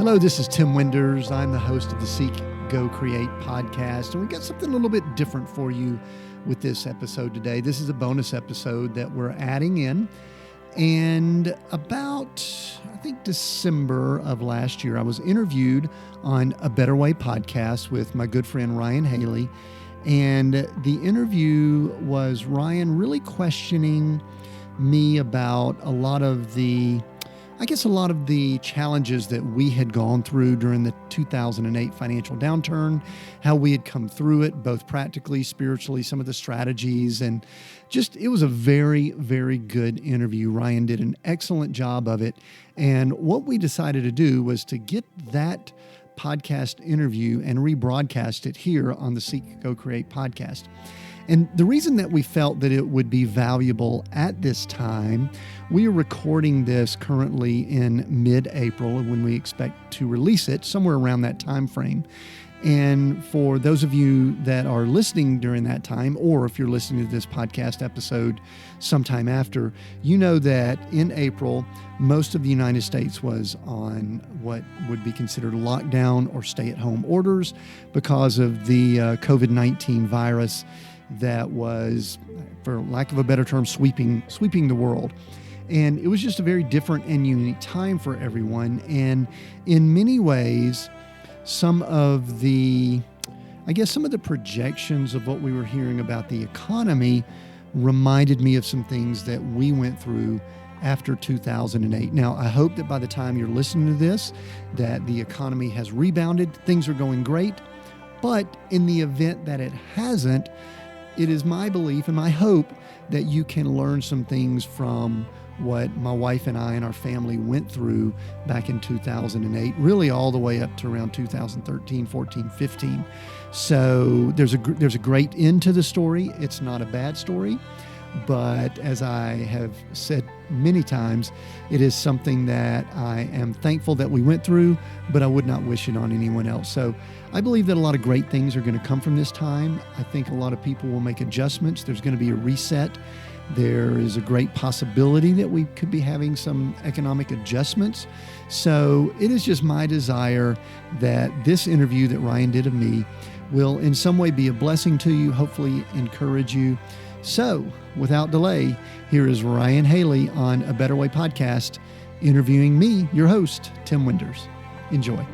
Hello, this is Tim Winders. I'm the host of the Seek, Go, Create podcast, and we've got something a little bit different for you with this episode today. This is a bonus episode that we're adding in. And about, I think, December of last year, I was interviewed on A Better Way podcast with my good friend Ryan Haley. And the interview was Ryan really questioning me about a lot of the challenges that we had gone through during the 2008 financial downturn, how we had come through it, both practically, spiritually, some of the strategies, and just, it was a very, very good interview. Ryan did an excellent job of it. And what we decided to do was to get that podcast interview and rebroadcast it here on the Seek, Go, Create podcast. And the reason that we felt that it would be valuable at this time, we are recording this currently in mid-April when we expect to release it, somewhere around that time frame. And for those of you that are listening during that time, or if you're listening to this podcast episode sometime after, you know that in April, most of the United States was on what would be considered lockdown or stay-at-home orders because of the COVID-19 virus that was, for lack of a better term, sweeping the world. And it was just a very different and unique time for everyone. And in many ways, some of the projections of what we were hearing about the economy reminded me of some things that we went through after 2008. Now, I hope that by the time you're listening to this, that the economy has rebounded, things are going great. But in the event that it hasn't, it is my belief and my hope that you can learn some things from what my wife and I and our family went through back in 2008, really all the way up to around 2013, 14, 15. So there's a great end to the story. It's not a bad story, but as I have said many times, it is something that I am thankful that we went through, but I would not wish it on anyone else. So I believe that a lot of great things are going to come from this time. I think a lot of people will make adjustments. There's going to be a reset. There is a great possibility that we could be having some economic adjustments. So it is just my desire that this interview that Ryan did of me will in some way be a blessing to you, hopefully encourage you. So without delay, here is Ryan Haley on A Better Way podcast, interviewing me, your host, Tim Winders. Enjoy.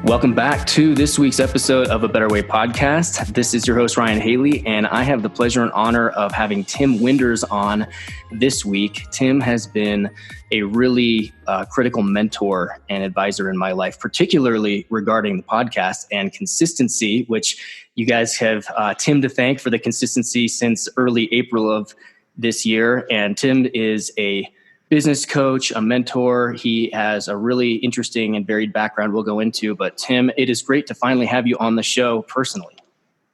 Welcome back to this week's episode of A Better Way podcast. This is your host, Ryan Haley, and I have the pleasure and honor of having Tim Winders on this week. Tim has been a really critical mentor and advisor in my life, particularly regarding the podcast and consistency, which you guys have Tim to thank for the consistency since early April of this year. And Tim is a business coach, a mentor. He has a really interesting and varied background we'll go into. But Tim, it is great to finally have you on the show personally.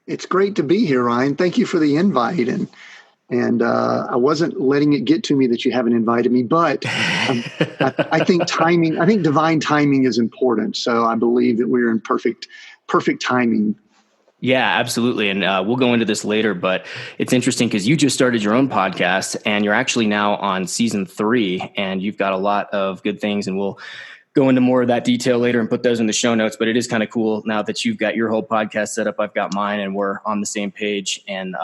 It's great to be here, Ryan. Thank you for the invite. And I wasn't letting it get to me that you haven't invited me, but I think divine timing is important. So I believe that we're in perfect timing. Yeah, absolutely. And we'll go into this later, but it's interesting because you just started your own podcast and you're actually now on season 3 and you've got a lot of good things, and we'll go into more of that detail later and put those in the show notes. But it is kind of cool now that you've got your whole podcast set up. I've got mine and we're on the same page. And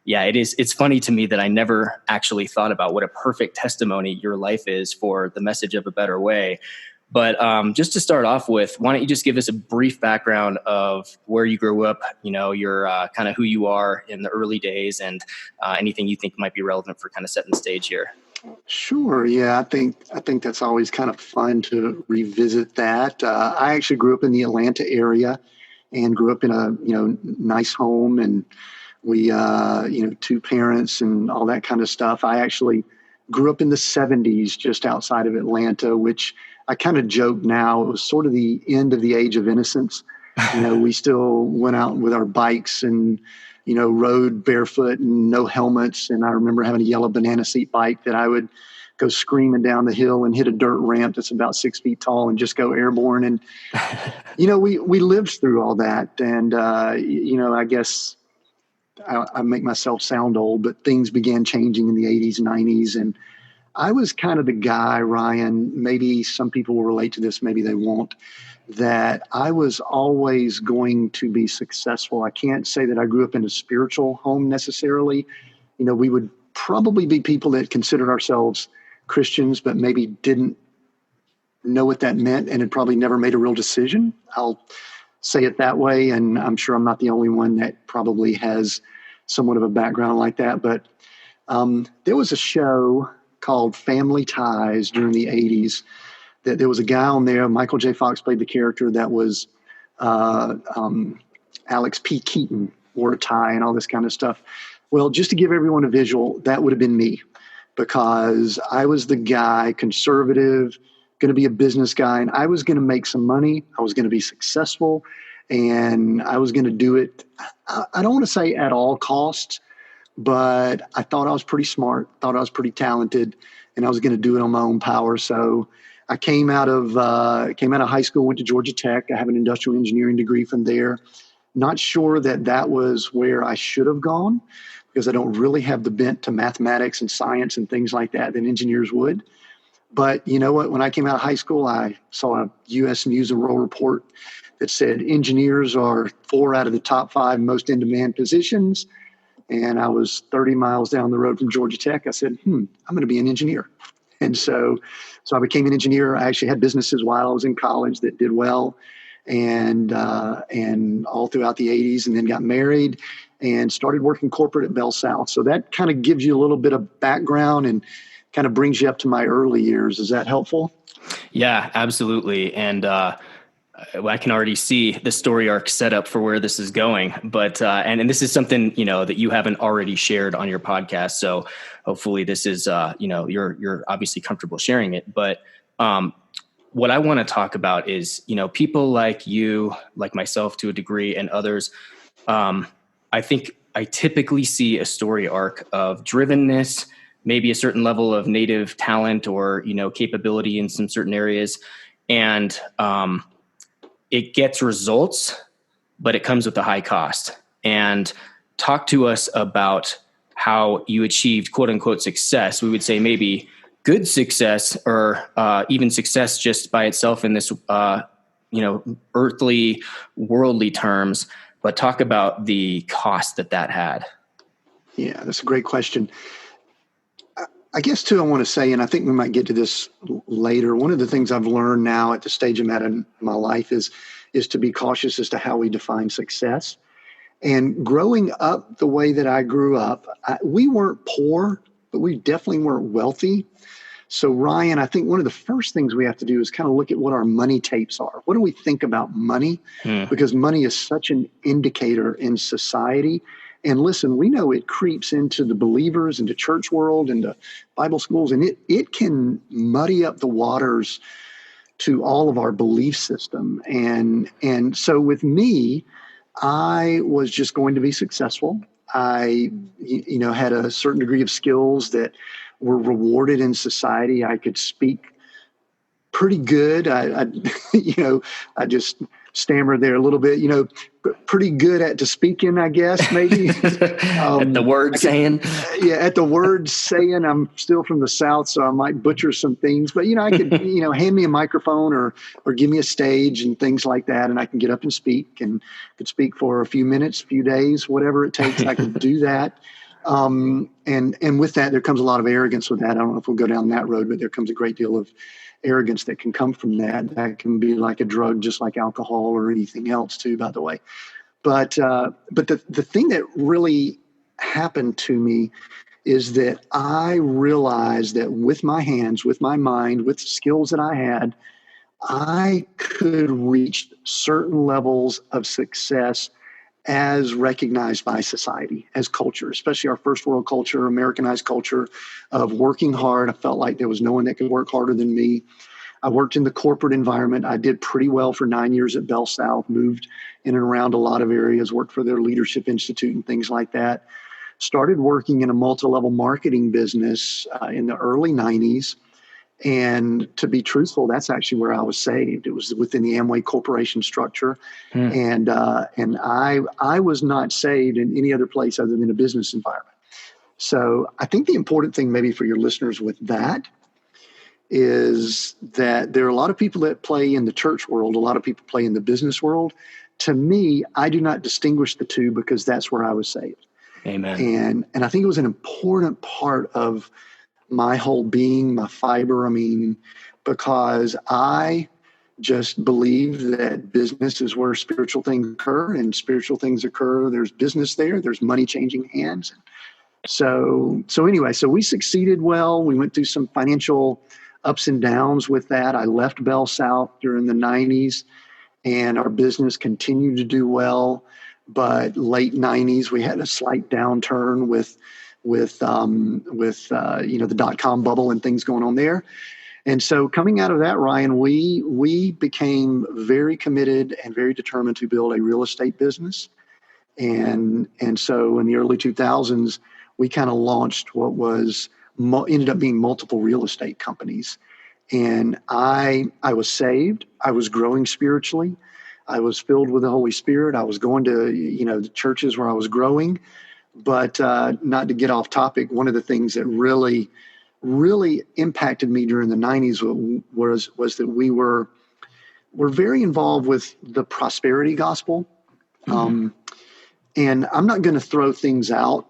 it's funny to me that I never actually thought about what a perfect testimony your life is for the message of a better way. But just to start off with, why don't you just give us a brief background of where you grew up, your kind of who you are in the early days, and anything you think might be relevant for kind of setting the stage here. Sure. Yeah, I think that's always kind of fun to revisit that. I actually grew up in the Atlanta area and grew up in a nice home, and we 2 parents and all that kind of stuff. I actually grew up in the 70s just outside of Atlanta, which I kind of joke now, it was sort of the end of the age of innocence. We still went out with our bikes and, rode barefoot and no helmets. And I remember having a yellow banana seat bike that I would go screaming down the hill and hit a dirt ramp that's about 6 feet tall and just go airborne. And, we lived through all that. And, I guess I make myself sound old, but things began changing in the 80s, 90s. And I was kind of the guy, Ryan, maybe some people will relate to this, maybe they won't, that I was always going to be successful. I can't say that I grew up in a spiritual home necessarily. We would probably be people that considered ourselves Christians, but maybe didn't know what that meant and had probably never made a real decision. I'll say it that way. And I'm sure I'm not the only one that probably has somewhat of a background like that. But there was a show called Family Ties during the 80s that there was a guy on there. Michael J. Fox played the character that was Alex P. Keaton, wore a tie and all this kind of stuff. Well, just to give everyone a visual, that would have been me, because I was the guy, conservative, going to be a business guy, and I was going to make some money. I was going to be successful, and I was going to do it. I don't want to say at all costs, but I thought I was pretty smart, thought I was pretty talented, and I was going to do it on my own power. So I came out of high school, went to Georgia Tech. I have an industrial engineering degree from there. Not sure that was where I should have gone, because I don't really have the bent to mathematics and science and things like that engineers would. But you know what? When I came out of high school, I saw a U.S. News and World Report that said engineers are 4 out of the top 5 most in-demand positions. And I was 30 miles down the road from Georgia Tech. I said, I'm going to be an engineer. And so I became an engineer. I actually had businesses while I was in college that did well, and all throughout the 80s, and then got married and started working corporate at Bell South. So that kind of gives you a little bit of background and kind of brings you up to my early years. Is that helpful? Yeah, absolutely. And I can already see the story arc set up for where this is going. But and this is something that you haven't already shared on your podcast. So hopefully this is you're obviously comfortable sharing it. But what I want to talk about is people like you, like myself to a degree, and others. I think I typically see a story arc of drivenness, maybe a certain level of native talent or capability in some certain areas, and it gets results, but it comes with a high cost. And talk to us about how you achieved quote unquote success. We would say maybe good success, or even success just by itself in this earthly, worldly terms. But talk about the cost that had. Yeah, that's a great question. I guess, too, I want to say, and I think we might get to this later, one of the things I've learned now at the stage I'm at in my life is to be cautious as to how we define success. And growing up the way that I grew up, we weren't poor, but we definitely weren't wealthy. So, Ryan, I think one of the first things we have to do is kind of look at what our money tapes are. What do we think about money? Because money is such an indicator in society. And listen, we know it creeps into the believers, into church world, into Bible schools, and it can muddy up the waters to all of our belief system. And so with me, I was just going to be successful. I, had a certain degree of skills that were rewarded in society. I could speak pretty good. I just stammered there a little bit, pretty good at speaking, I guess, maybe. At the word saying. Yeah, at the word saying. I'm still from the South, so I might butcher some things. But, I could, hand me a microphone or give me a stage and things like that, and I can get up and speak, and could speak for a few minutes, a few days, whatever it takes. I could do that. And with that, there comes a lot of arrogance with that. I don't know if we'll go down that road, but there comes a great deal of arrogance that can come from that. That can be like a drug, just like alcohol or anything else too, by the way. But the thing that really happened to me is that I realized that with my hands, with my mind, with the skills that I had, I could reach certain levels of success as recognized by society, as culture, especially our first world culture, Americanized culture of working hard. I felt like there was no one that could work harder than me. I worked in the corporate environment. I did pretty well for 9 years at Bell South, moved in and around a lot of areas, worked for their leadership institute and things like that. Started working in a multi-level marketing business in the early 90s. And to be truthful, that's actually where I was saved. It was within the Amway Corporation structure. And I was not saved in any other place other than a business environment. So I think the important thing maybe for your listeners with that is that there are a lot of people that play in the church world, a lot of people play in the business world. To me, I do not distinguish the two because that's where I was saved. Amen. And I think it was an important part of my whole being, my fiber. I mean, because I just believe that business is where spiritual things occur, and spiritual things occur. There's business there. There's money changing hands. So anyway, so we succeeded well. We went through some financial ups and downs with that. I left Bell South during the 90s, and our business continued to do well. But late 90s, we had a slight downturn with the dot-com bubble and things going on there. And so coming out of that, Ryan, we became very committed and very determined to build a real estate business. And so in the early 2000s, we kind of launched what was ended up being multiple real estate companies. And I was saved. I was growing spiritually. I was filled with the Holy Spirit. I was going to, the churches where I was growing. But not to get off topic, one of the things that really, really impacted me during the 90s was that we were very involved with the prosperity gospel. And I'm not going to throw things out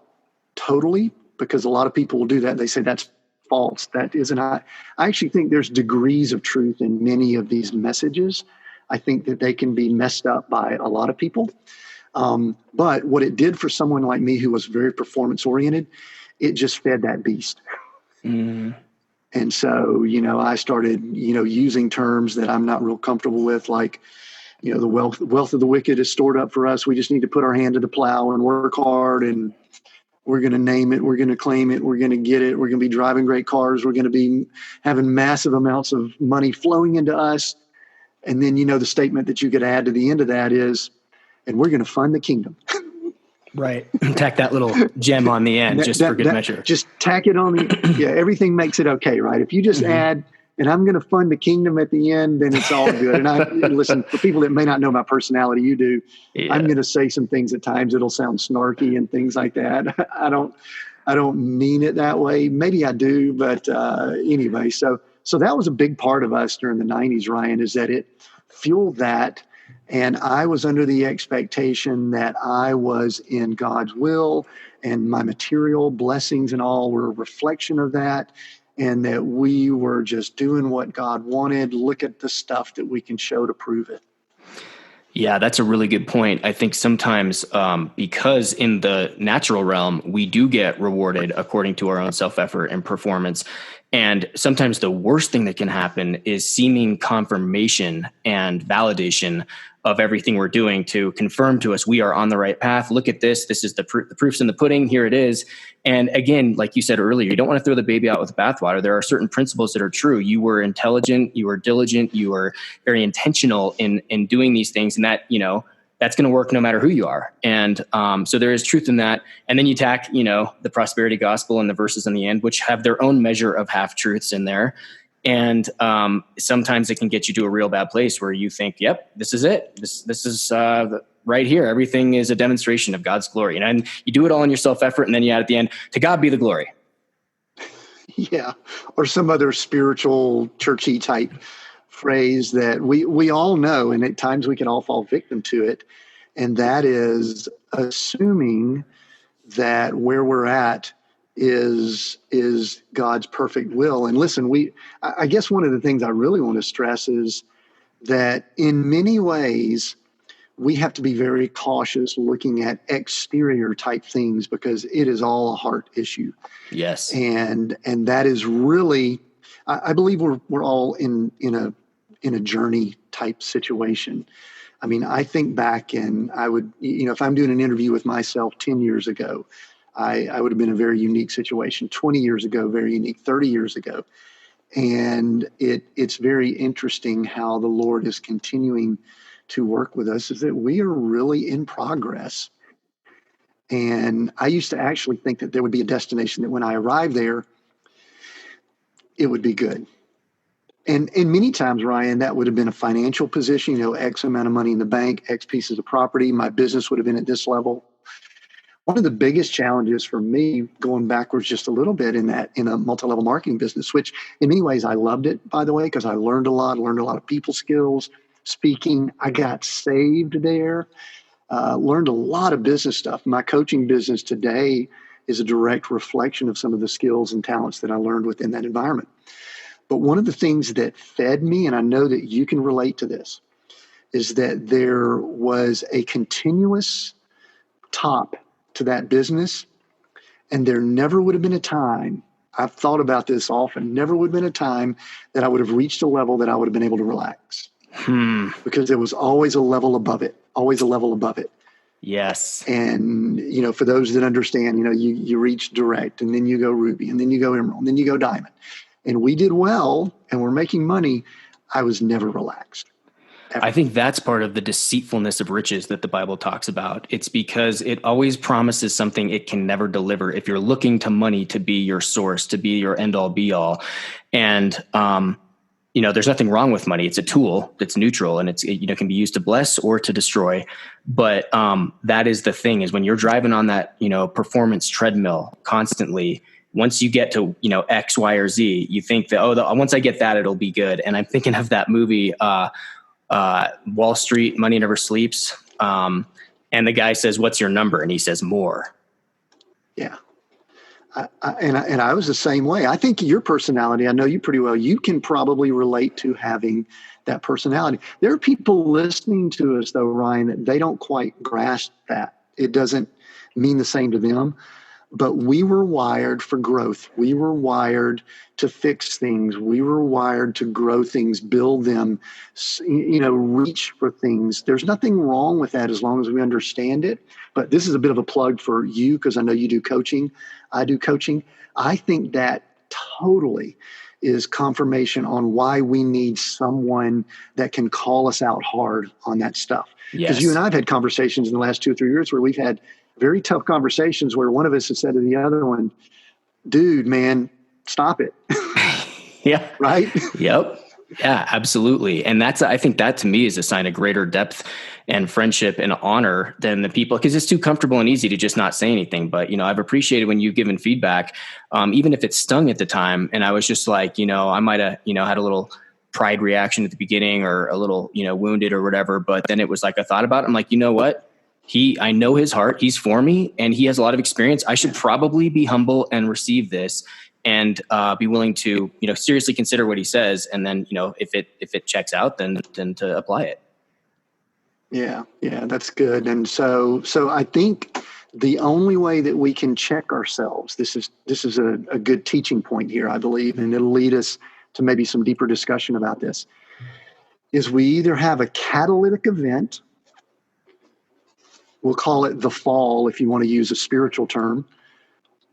totally, because a lot of people will do that. They say that's false. That isn't. I actually think there's degrees of truth in many of these messages. I think that they can be messed up by a lot of people. But what it did for someone like me who was very performance oriented, it just fed that beast. And so, I started, using terms that I'm not real comfortable with, like, the wealth of the wicked is stored up for us. We just need to put our hand to the plow and work hard, and we're going to name it. We're going to claim it. We're going to get it. We're going to be driving great cars. We're going to be having massive amounts of money flowing into us. And then, the statement that you could add to the end of that is, and we're going to fund the kingdom. Right. Tack that little gem on the end just for good measure. Just tack it on. Everything makes it okay, right? If you just add, and I'm going to fund the kingdom at the end, then it's all good. And listen, for people that may not know my personality, you do. Yeah. I'm going to say some things at times that'll sound snarky and things like that. I don't mean it that way. Maybe I do, but anyway. So that was a big part of us during the 90s, Ryan, is that it fueled that. And I was under the expectation that I was in God's will, and my material blessings and all were a reflection of that, and that we were just doing what God wanted. Look at the stuff that we can show to prove it. Yeah, that's a really good point. I think sometimes because in the natural realm, we do get rewarded according to our own self-effort and performance. And sometimes the worst thing that can happen is seeming confirmation and validation of everything we're doing to confirm to us we are on the right path. Look at this. This is the proof's in the pudding. Here it is. And again, like you said earlier, you don't want to throw the baby out with the bathwater. There are certain principles that are true. You were intelligent. You were diligent. You were very intentional in doing these things. And that, that's going to work no matter who you are. And so there is truth in that. And then you tack, the prosperity gospel and the verses in the end, which have their own measure of half truths in there. And sometimes it can get you to a real bad place where you think, yep, this is it. This is right here. Everything is a demonstration of God's glory. And you do it all in your self-effort. And then you add at the end, to God be the glory. Yeah. Or some other spiritual churchy type phrase that we all know. And at times we can all fall victim to it. And that is assuming that where we're at is God's perfect will. And listen, I guess one of the things I really want to stress is that in many ways, we have to be very cautious looking at exterior type things, because it is all a heart issue. Yes. And that is really, I believe we're all in a journey type situation. I mean, I think back, and I would, if I'm doing an interview with myself 10 years ago, I would have been in a very unique situation. 20 years ago, very unique. 30 years ago. And it's very interesting how the Lord is continuing to work with us, is that we are really in progress. And I used to actually think that there would be a destination that when I arrived there, it would be good. And many times, Ryan, that would have been a financial position, X amount of money in the bank, X pieces of property. My business would have been at this level. One of the biggest challenges for me, going backwards just a little bit in a multi-level marketing business, which in many ways I loved it, by the way, because I learned a lot of people skills, speaking. I got saved there, learned a lot of business stuff. My coaching business today is a direct reflection of some of the skills and talents that I learned within that environment. But one of the things that fed me, and I know that you can relate to this, is that there was a continuous top to that business. And there never would have been a time, I've thought about this often, never would have been a time that I would have reached a level that I would have been able to relax. Because there was always a level above it, Yes. And, for those that understand, you reach direct, and then you go ruby, and then you go emerald, and then you go diamond. And we did well, and we're making money. I was never relaxed. I think that's part of the deceitfulness of riches that the Bible talks about. It's because it always promises something it can never deliver if you're looking to money to be your source, to be your end all be all. And, there's nothing wrong with money. It's a tool that's neutral, and it can be used to bless or to destroy. But that is the thing, is when you're driving on that, performance treadmill constantly, once you get to, X, Y, or Z, you think that, once I get that, it'll be good. And I'm thinking of that movie, Wall Street, Money Never Sleeps. And the guy says, "What's your number?" And he says, "More." Yeah. I was the same way. I think your personality, I know you pretty well, you can probably relate to having that personality. There are people listening to us, though, Ryan, that they don't quite grasp that. It doesn't mean the same to them. But we were wired for growth. We were wired to fix things. We were wired to grow things, build them, reach for things. There's nothing wrong with that as long as we understand it. But this is a bit of a plug for you, because I know you do coaching. I do coaching. I think that totally is confirmation on why we need someone that can call us out hard on that stuff. Because you and I have had conversations in the last 2 or 3 years where we've had very tough conversations where one of us has said to the other one, "Dude, man, stop it." Yeah. Right? Yep. Yeah, absolutely. And I think that to me is a sign of greater depth and friendship and honor than the people, because it's too comfortable and easy to just not say anything. But, I've appreciated when you've given feedback, even if it stung at the time. And I was just like, I might have, had a little pride reaction at the beginning, or a little, wounded or whatever. But then it was like, I thought about it. I'm like, you know what? I know his heart. He's for me, and he has a lot of experience. I should probably be humble and receive this, and be willing to, seriously consider what he says. And then, if it checks out, then to apply it. Yeah, that's good. And so I think the only way that we can check ourselves, this is a good teaching point here, I believe, and it'll lead us to maybe some deeper discussion about this, is we either have a catalytic event. We'll call it the fall, if you want to use a spiritual term,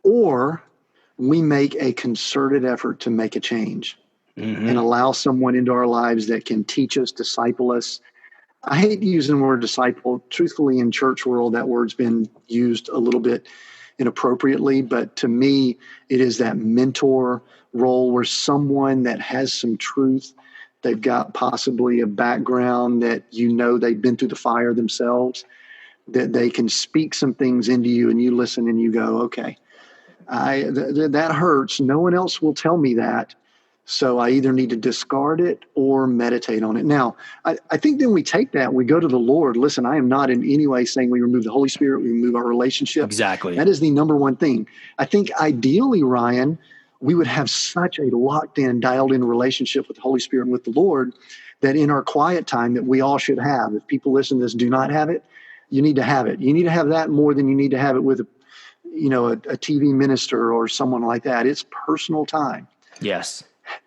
or we make a concerted effort to make a change and allow someone into our lives that can teach us, disciple us. I hate using the word disciple. Truthfully, in church world, that word's been used a little bit inappropriately, but to me, it is that mentor role where someone that has some truth, they've got possibly a background that they've been through the fire themselves, that they can speak some things into you, and you listen and you go, okay, that hurts. No one else will tell me that. So I either need to discard it or meditate on it. Now, I think then we take that, we go to the Lord. Listen, I am not in any way saying we remove the Holy Spirit, we remove our relationship. Exactly. That is the number one thing. I think ideally, Ryan, we would have such a locked in, dialed in relationship with the Holy Spirit and with the Lord that in our quiet time that we all should have. If people listen to this do not have it, you need to have it. You need to have that more than you need to have it with a TV minister or someone like that. It's personal time. Yes.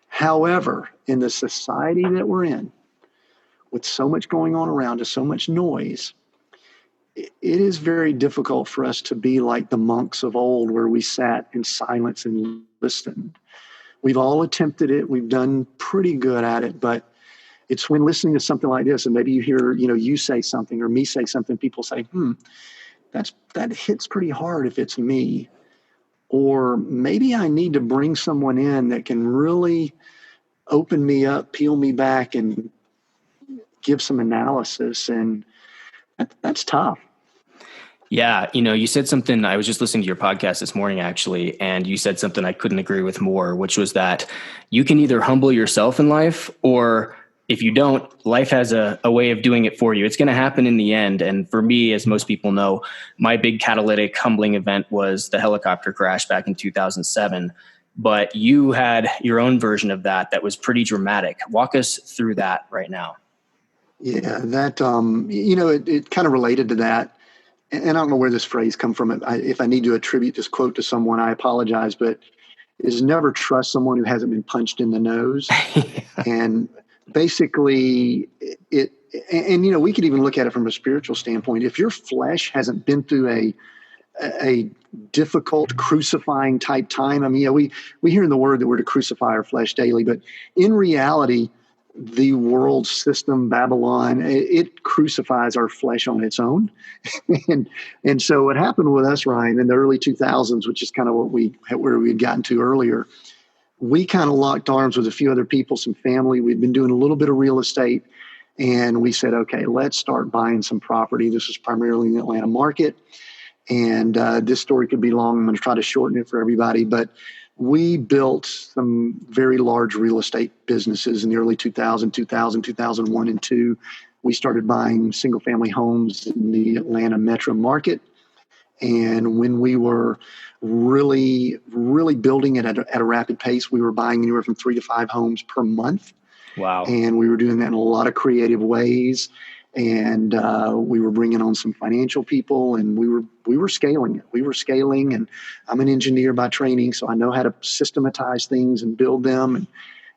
However, in the society that we're in, with so much going on around us, so much noise, it is very difficult for us to be like the monks of old, where we sat in silence and listened. We've all attempted it. We've done pretty good at it, but it's when listening to something like this, and maybe you hear, you say something or me say something, people say, that hits pretty hard if it's me. Or maybe I need to bring someone in that can really open me up, peel me back, and give some analysis. And that's tough. Yeah. You said something, I was just listening to your podcast this morning, actually, and you said something I couldn't agree with more, which was that you can either humble yourself in life, or if you don't, life has a way of doing it for you. It's going to happen in the end. And for me, as most people know, my big catalytic humbling event was the helicopter crash back in 2007. But you had your own version of that was pretty dramatic. Walk us through that right now. Yeah, that, it kind of related to that. And I don't know where this phrase come from. If I need to attribute this quote to someone, I apologize, but is never trust someone who hasn't been punched in the nose. And basically we could even look at it from a spiritual standpoint. If your flesh hasn't been through a difficult crucifying type time, I mean, we hear in the word that we're to crucify our flesh daily, but in reality, the world system, Babylon, it crucifies our flesh on its own. and so what happened with us, Ryan, in the early 2000s, which is kind of where we had gotten to earlier, we kind of locked arms with a few other people, some family. We'd been doing a little bit of real estate, and we said, okay, let's start buying some property. This was primarily in the Atlanta market. And this story could be long. I'm going to try to shorten it for everybody, but we built some very large real estate businesses in the early 2001, and 2002. We started buying single family homes in the Atlanta metro market. And when we were really, really building it at a rapid pace, we were buying anywhere from 3 to 5 homes per month. Wow. And we were doing that in a lot of creative ways. And we were bringing on some financial people, and we were scaling it. We were scaling, and I'm an engineer by training, so I know how to systematize things and build them.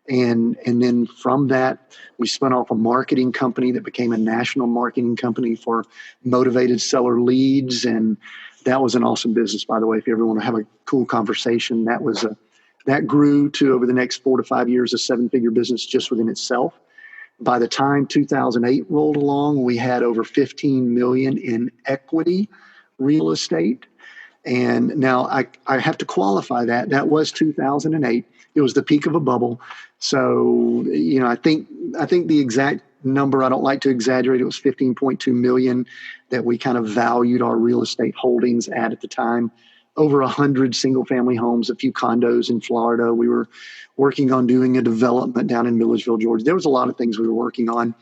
And then from that, we spun off a marketing company that became a national marketing company for motivated seller leads. And that was an awesome business, by the way. If you ever want to have a cool conversation, that grew to, over the next 4 to 5 years, a 7-figure business just within itself. By the time 2008 rolled along, we had over 15 million in equity real estate. And now I have to qualify that. That was 2008. It was the peak of a bubble. So, I think the exact number, I don't like to exaggerate, it was 15.2 million that we kind of valued our real estate holdings at the time. Over 100 single family homes, a few condos in Florida. We were working on doing a development down in Milledgeville, Georgia. There was a lot of things we were working on.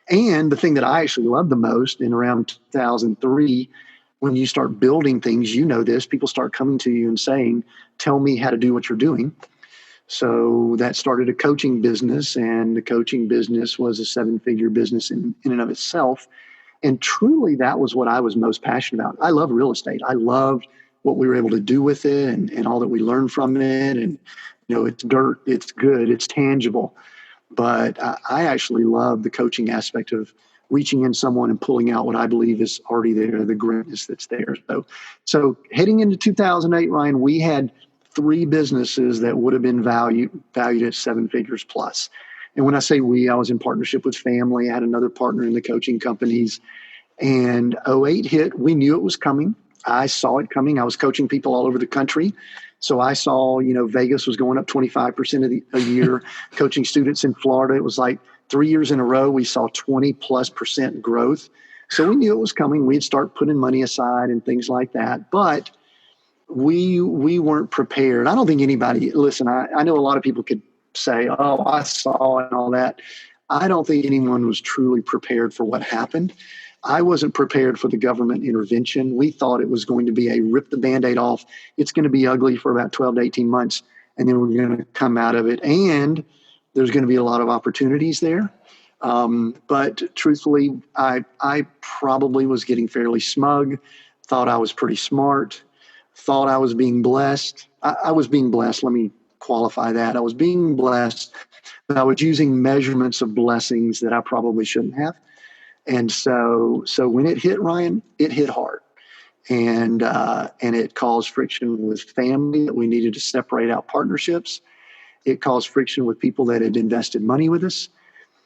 And the thing that I actually loved the most in around 2003, when you start building things, this, people start coming to you and saying, tell me how to do what you're doing. So that started a coaching business, and the coaching business was a 7-figure business in and of itself. And truly, that was what I was most passionate about. I love real estate. I loved what we were able to do with it, and all that we learned from it. And, it's dirt, it's good, it's tangible. But I actually love the coaching aspect of reaching in someone and pulling out what I believe is already there, the greatness that's there. So heading into 2008, Ryan, we had 3 businesses that would have been valued at 7 figures plus. And when I say we, I was in partnership with family. I had another partner in the coaching companies. And 08 hit, we knew it was coming. I saw it coming. I was coaching people all over the country. So I saw, Vegas was going up 25% a year. Coaching students in Florida, it was like 3 years in a row, we saw 20+% growth. So we knew it was coming. We'd start putting money aside and things like that. But we weren't prepared. I don't think anybody, listen, I know a lot of people could say, oh, I saw and all that. I don't think anyone was truly prepared for what happened. I wasn't prepared for the government intervention. We thought it was going to be a rip the Band-Aid off. It's going to be ugly for about 12 to 18 months, and then we're going to come out of it. And there's going to be a lot of opportunities there. But truthfully, I probably was getting fairly smug, thought I was pretty smart, thought I was being blessed. I was being blessed. Let me qualify that. I was being blessed, but I was using measurements of blessings that I probably shouldn't have. And so when it hit, Ryan, it hit hard, and it caused friction with family that we needed to separate out partnerships. It caused friction with people that had invested money with us.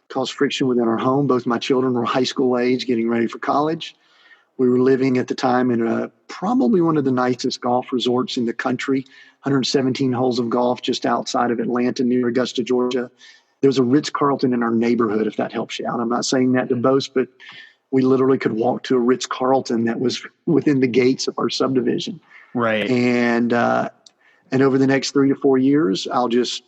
It caused friction within our home. Both my children were high school age, getting ready for college. We were living at the time in probably one of the nicest golf resorts in the country, 117 holes of golf just outside of Atlanta near Augusta, Georgia. There was a Ritz-Carlton in our neighborhood, if that helps you out. I'm not saying that to boast, but we literally could walk to a Ritz-Carlton that was within the gates of our subdivision. Right. And over the next 3 to 4 years, I'll just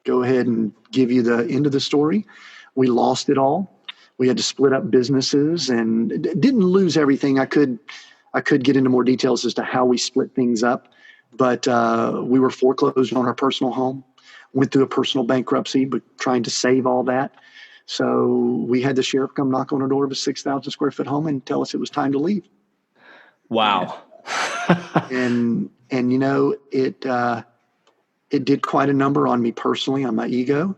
go ahead and give you the end of the story. We lost it all. We had to split up businesses and didn't lose everything. I could get into more details as to how we split things up, but we were foreclosed on our personal home, went through a personal bankruptcy, but trying to save all that. So we had the sheriff come knock on the door of a 6,000 square foot home and tell us it was time to leave. Wow. and you know, it did quite a number on me personally, on my ego.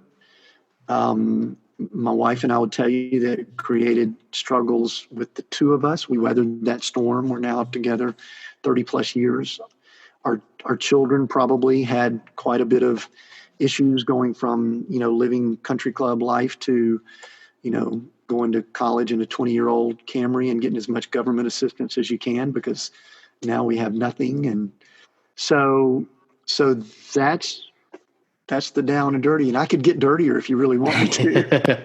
My wife and I would tell you that it created struggles with the two of us. We weathered that storm. We're now together 30 plus years. Our children probably had quite a bit of issues going from, you know, living country club life to, you know, going to college in a 20-year-old Camry and getting as much government assistance as you can, because now we have nothing. And so that's the down and dirty, and I could get dirtier if you really want me to.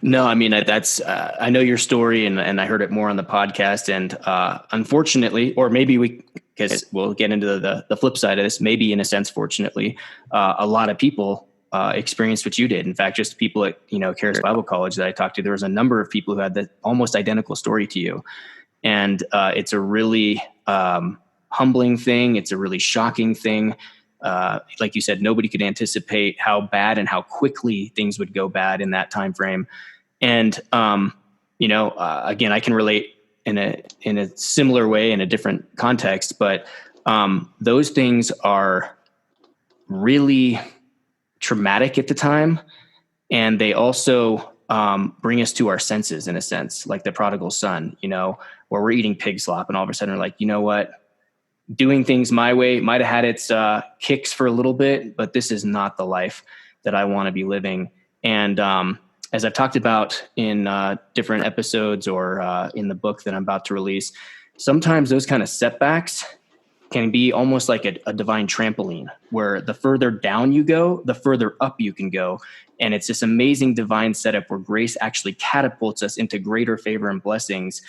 No, I mean, I know your story and I heard it more on the podcast, and unfortunately, or maybe because we'll get into the flip side of this, maybe in a sense, fortunately, a lot of people experienced what you did. In fact, just people at, you know, Charis Bible College that I talked to, there was a number of people who had the almost identical story to you. And it's a really humbling thing. It's a really shocking thing. Like you said, nobody could anticipate how bad and how quickly things would go bad in that time frame. And, you know, again, I can relate in a similar way in a different context, but those things are really traumatic at the time. And they also bring us to our senses in a sense, like the prodigal son, you know, where we're eating pig slop and all of a sudden we're like, you know what? Doing things my way might have had its kicks for a little bit, but this is not the life that I want to be living. And as I've talked about in different episodes or in the book that I'm about to release, sometimes those kind of setbacks can be almost like a divine trampoline, where the further down you go, the further up you can go. And it's this amazing divine setup where grace actually catapults us into greater favor and blessings.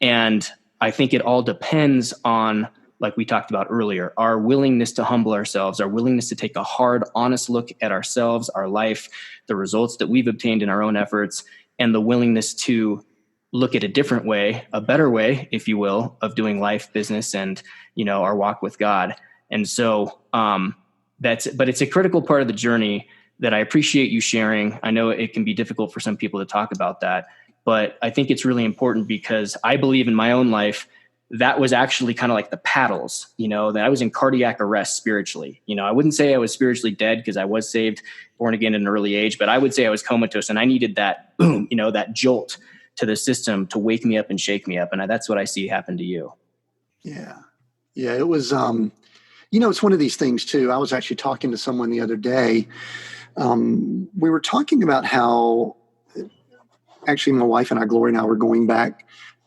And I think it all depends on, like we talked about earlier, our willingness to humble ourselves, our willingness to take a hard, honest look at ourselves, our life, the results that we've obtained in our own efforts, and the willingness to look at a different way, a better way, if you will, of doing life, business, and, you know, our walk with God. And so but it's a critical part of the journey that I appreciate you sharing. I know it can be difficult for some people to talk about that, but I think it's really important because I believe in my own life that was actually kind of like the paddles, you know, that I was in cardiac arrest spiritually. You know, I wouldn't say I was spiritually dead because I was saved, born again at an early age, but I would say I was comatose and I needed that boom, you know, that jolt to the system to wake me up and shake me up. And that's what I see happen to you. Yeah. Yeah. It was, you know, it's one of these things too. I was actually talking to someone the other day. We were talking about how actually my wife and I, Gloria and I, were going back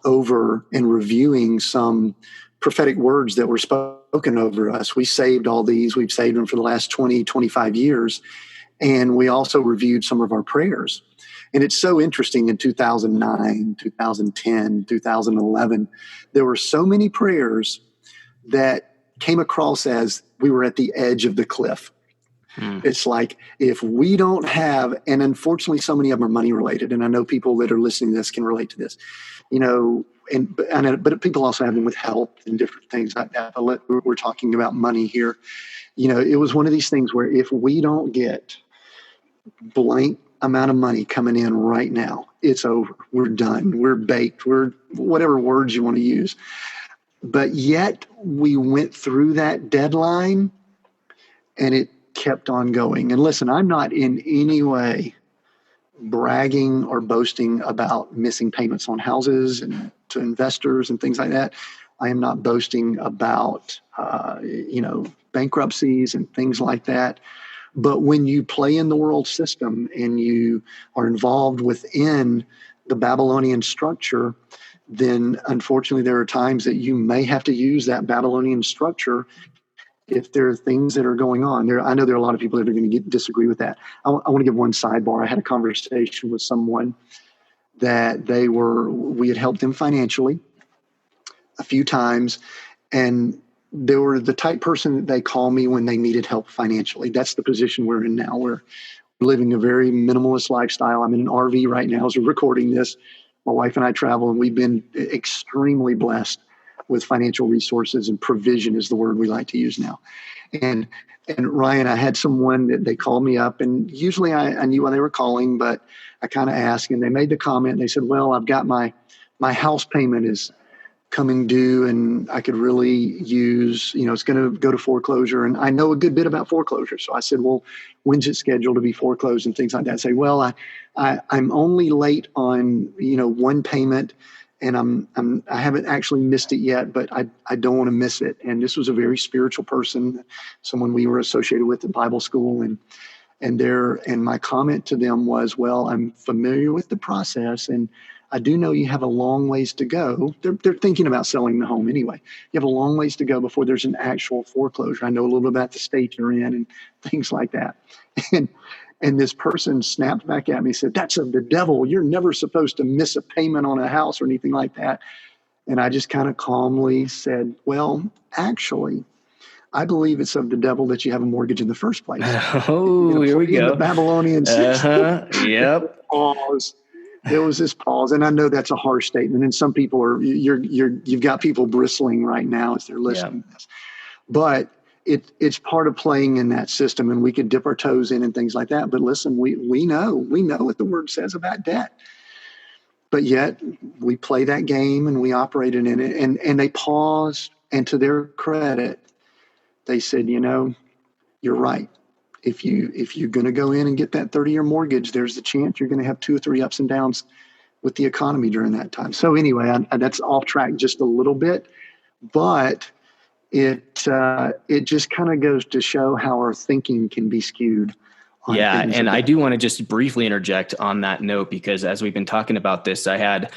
over and reviewing some prophetic words that were spoken over us. We saved all these. We've saved them for the last 20, 25 years. And we also reviewed some of our prayers. And it's so interesting in 2009, 2010, 2011, there were so many prayers that came across as we were at the edge of the cliff. It's like, if we don't have, and unfortunately so many of them are money related, and I know people that are listening to this can relate to this, you know, but people also have them with health and different things like that. But we're talking about money here. You know, it was one of these things where if we don't get blank amount of money coming in right now, it's over. We're done. We're baked. We're whatever words you want to use. But yet we went through that deadline and it kept on going. And listen, I'm not in any way bragging or boasting about missing payments on houses and to investors and things like that. I am not boasting about, you know, bankruptcies and things like that. But when you play in the world system and you are involved within the Babylonian structure, then unfortunately there are times that you may have to use that Babylonian structure if there are things that are going on there. I know there are a lot of people that are going to disagree with that. I want to give one sidebar. I had a conversation with someone that we had helped them financially a few times, and they were the type person that they call me when they needed help financially. That's the position we're in now. We're living a very minimalist lifestyle. I'm in an RV right now as we're recording this. My wife and I travel, and we've been extremely blessed with financial resources, and provision is the word we like to use now. And Ryan, I had someone that they called me up, and usually I knew why they were calling, but I kind of asked, and they made the comment, and they said, well, I've got my house payment is coming due, and I could really use, it's going to go to foreclosure. And I know a good bit about foreclosure. So I said, well, when's it scheduled to be foreclosed and things like that? I say, well, I'm only late on, one payment, and I haven't actually missed it yet, but I don't want to miss it. And this was a very spiritual person, someone we were associated with at Bible school. And my comment to them was, well, I'm familiar with the process, and I do know you have a long ways to go. They're thinking about selling the home anyway. You have a long ways to go before there's an actual foreclosure. I know a little bit about the state you're in and things like that. And this person snapped back at me, said, that's of the devil. You're never supposed to miss a payment on a house or anything like that. And I just kind of calmly said, well, actually, I believe it's of the devil that you have a mortgage in the first place. Oh, here we go. The Babylonian system. Yep. Pause. There was this pause, and I know that's a harsh statement, and some people you've got people bristling right now as they're listening to this. But it's part of playing in that system, and we could dip our toes in and things like that. But listen, we know what the word says about debt. But yet we play that game and we operate in it. And they paused, and to their credit, they said, you're right. If you're going to go in and get that 30-year mortgage, there's the chance you're going to have 2 or 3 ups and downs with the economy during that time. So anyway, that's off track just a little bit, but it just kind of goes to show how our thinking can be skewed. Yeah, and I do want to just briefly interject on that note, because as we've been talking about this, I had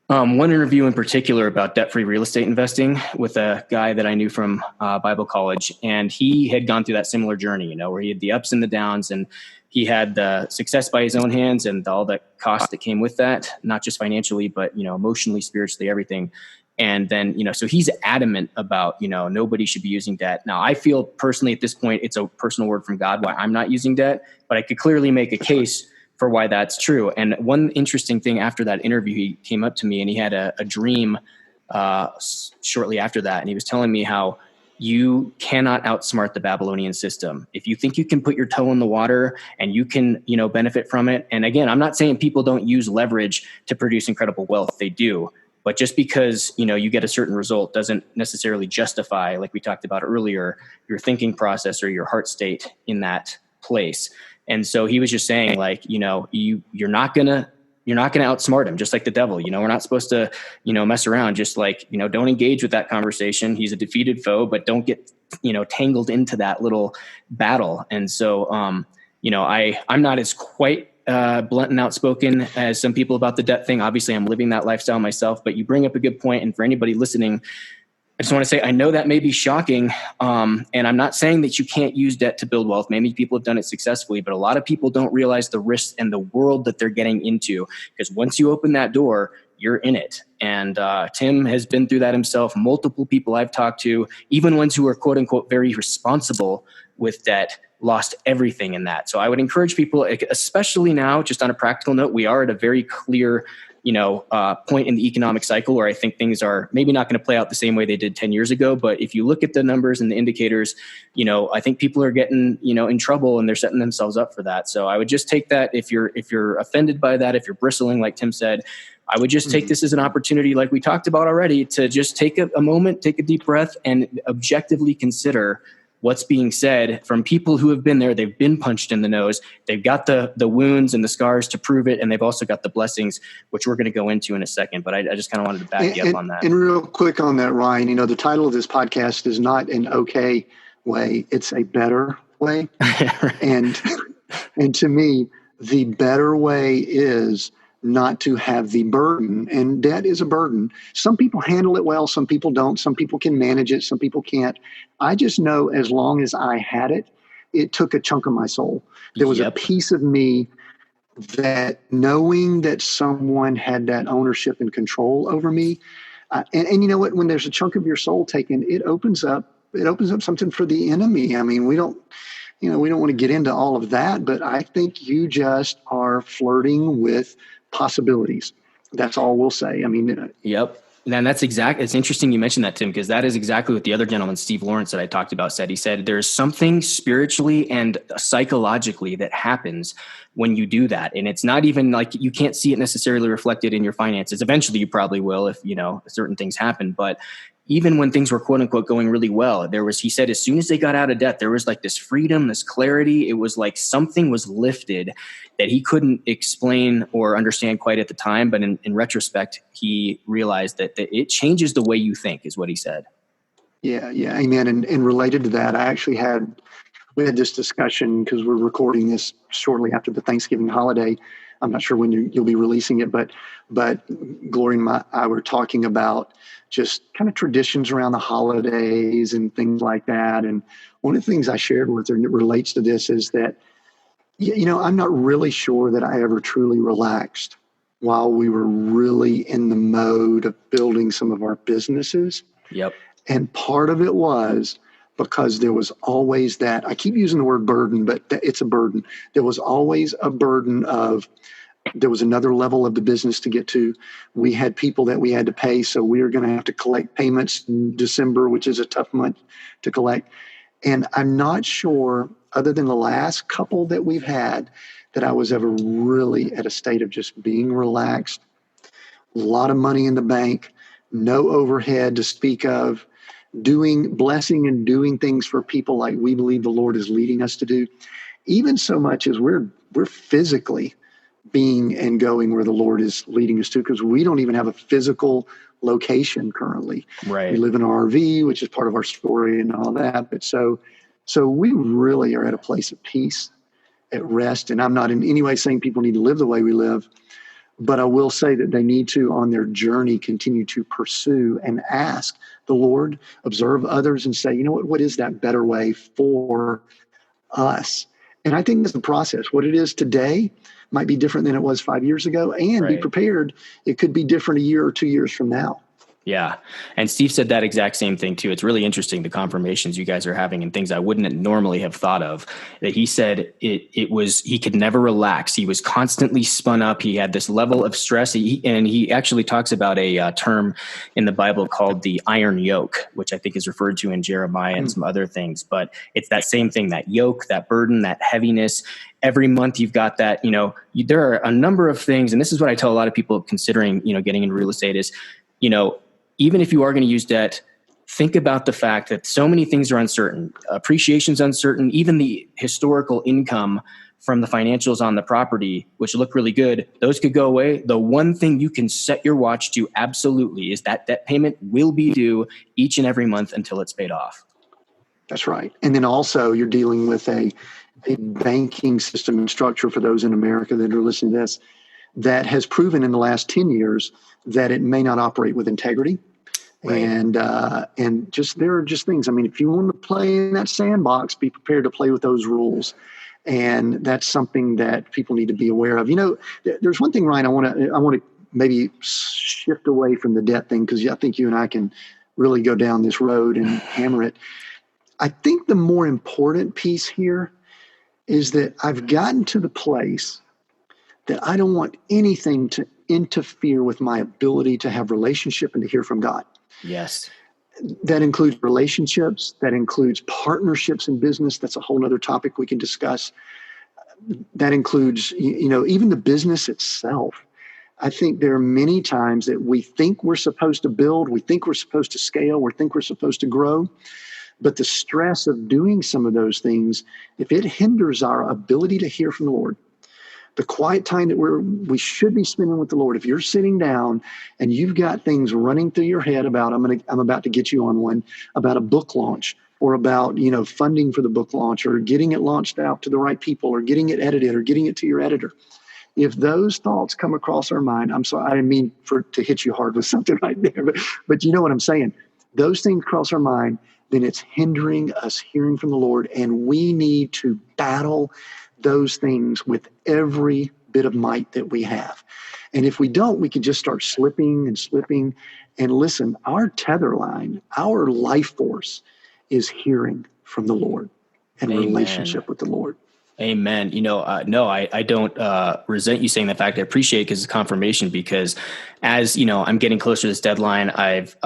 one interview in particular about debt-free real estate investing with a guy that I knew from Bible college. And he had gone through that similar journey, where he had the ups and the downs, and he had the success by his own hands and all the cost that came with that, not just financially, but, emotionally, spiritually, everything. And then, so he's adamant about, nobody should be using debt. Now, I feel personally at this point, it's a personal word from God why I'm not using debt, but I could clearly make a case for why that's true. And one interesting thing after that interview, he came up to me and he had a dream shortly after that. And he was telling me how you cannot outsmart the Babylonian system. If you think you can put your toe in the water and you can, benefit from it. And again, I'm not saying people don't use leverage to produce incredible wealth. They do. But just because, you get a certain result doesn't necessarily justify, like we talked about earlier, your thinking process or your heart state in that place. And so he was just saying, like, you're not gonna outsmart him, just like the devil. We're not supposed to, mess around. Just like, don't engage with that conversation. He's a defeated foe, but don't get, tangled into that little battle. And so, I'm not as quite blunt and outspoken as some people about the debt thing. Obviously, I'm living that lifestyle myself. But you bring up a good point, and for anybody listening, I just want to say, I know that may be shocking, and I'm not saying that you can't use debt to build wealth. Many people have done it successfully, but a lot of people don't realize the risks and the world that they're getting into, because once you open that door, you're in it. And Tim has been through that himself. Multiple people I've talked to, even ones who are quote unquote very responsible with debt, lost everything in that. So I would encourage people, especially now, just on a practical note, we are at a very clear point in the economic cycle where I think things are maybe not going to play out the same way they did 10 years ago. But if you look at the numbers and the indicators, I think people are getting, in trouble, and they're setting themselves up for that. So I would just take that, if you're offended by that, if you're bristling, like Tim said, I would just take this as an opportunity, like we talked about already, to just take a moment, take a deep breath, and objectively consider what's being said from people who have been there. They've been punched in the nose. They've got the wounds and the scars to prove it. And they've also got the blessings, which we're going to go into in a second. But I just kind of wanted to back you up on that. And real quick on that, Ryan, the title of this podcast is not an okay way. It's a better way. And to me, the better way is not to have the burden. And debt is a burden. Some people handle it well. Some people don't. Some people can manage it. Some people can't. I just know as long as I had it, it took a chunk of my soul. There was a piece of me that knowing that someone had that ownership and control over me. And you know what, when there's a chunk of your soul taken, it opens up something for the enemy. I mean, we don't want to get into all of that, but I think you just are flirting with possibilities. That's all we'll say. I mean, yep. And it's interesting you mentioned that, Tim, because that is exactly what the other gentleman, Steve Lawrence, that I talked about said. He said, there's something spiritually and psychologically that happens when you do that. And it's not even like you can't see it necessarily reflected in your finances. Eventually you probably will if, certain things happen. But even when things were quote unquote going really well, he said, as soon as they got out of debt, there was like this freedom, this clarity. It was like something was lifted that he couldn't explain or understand quite at the time. But in retrospect, he realized that it changes the way you think, is what he said. Yeah. Amen. And related to that, we had this discussion because we're recording this shortly after the Thanksgiving holiday. I'm not sure when you'll be releasing it, but Gloria and I were talking about just kind of traditions around the holidays and things like that. And one of the things I shared with her, and it relates to this, is that, I'm not really sure that I ever truly relaxed while we were really in the mode of building some of our businesses. Yep. And part of it was because there was always that, I keep using the word burden, but it's a burden. There was always a burden of, there was another level of the business to get to. We had people that we had to pay, so we were going to have to collect payments in December, which is a tough month to collect. And I'm not sure, other than the last couple that we've had, that I was ever really at a state of just being relaxed. A lot of money in the bank, no overhead to speak of, blessing and doing things for people like we believe the Lord is leading us to do, even so much as we're physically being and going where the Lord is leading us to, because we don't even have a physical location currently. Right. We live in an RV, which is part of our story and all that. But so we really are at a place of peace, at rest. And I'm not in any way saying people need to live the way we live, but I will say that they need to, on their journey, continue to pursue and ask the Lord, observe others, and say, what is that better way for us? And I think it's the process. What it is today might be different than it was 5 years ago, and be prepared. It could be different a year or 2 years from now. Yeah. And Steve said that exact same thing too. It's really interesting, the confirmations you guys are having and things I wouldn't normally have thought of, that he said he could never relax. He was constantly spun up. He had this level of stress. And he actually talks about a term in the Bible called the iron yoke, which I think is referred to in Jeremiah and some other things. But it's that same thing, that yoke, that burden, that heaviness. Every month you've got that, there are a number of things. And this is what I tell a lot of people considering, getting into real estate is, even if you are going to use debt, think about the fact that so many things are uncertain. Appreciation's uncertain. Even the historical income from the financials on the property, which look really good, those could go away. The one thing you can set your watch to absolutely is that debt payment will be due each and every month until it's paid off. That's right. And then also you're dealing with a banking system and structure, for those in America that are listening to this, that has proven in the last 10 years that it may not operate with integrity. Right. And just, there are just things. I mean, if you want to play in that sandbox, be prepared to play with those rules. And that's something that people need to be aware of. There's one thing, Ryan, I want to maybe shift away from the debt thing, because I think you and I can really go down this road and hammer it. I think the more important piece here is that I've gotten to the place that I don't want anything to interfere with my ability to have relationship and to hear from God. Yes. That includes relationships. That includes partnerships in business. That's a whole other topic we can discuss. That includes, even the business itself. I think there are many times that we think we're supposed to build, we think we're supposed to scale, we think we're supposed to grow. But the stress of doing some of those things, if it hinders our ability to hear from the Lord, the quiet time that we should be spending with the Lord. If you're sitting down and you've got things running through your head about, I'm about to get you on one, about a book launch, or about, funding for the book launch, or getting it launched out to the right people, or getting it edited, or getting it to your editor. If those thoughts come across our mind, I'm sorry, I didn't mean to hit you hard with something right there, but you know what I'm saying. Those things cross our mind, then it's hindering us hearing from the Lord, and we need to battle those things with every bit of might that we have. And if we don't, we can just start slipping and slipping. And listen, our tether line, our life force is hearing from the Lord and Amen. Relationship with the Lord. Amen. No, I don't resent you saying that fact. I appreciate it because it's confirmation, because as you know, I'm getting closer to this deadline. I've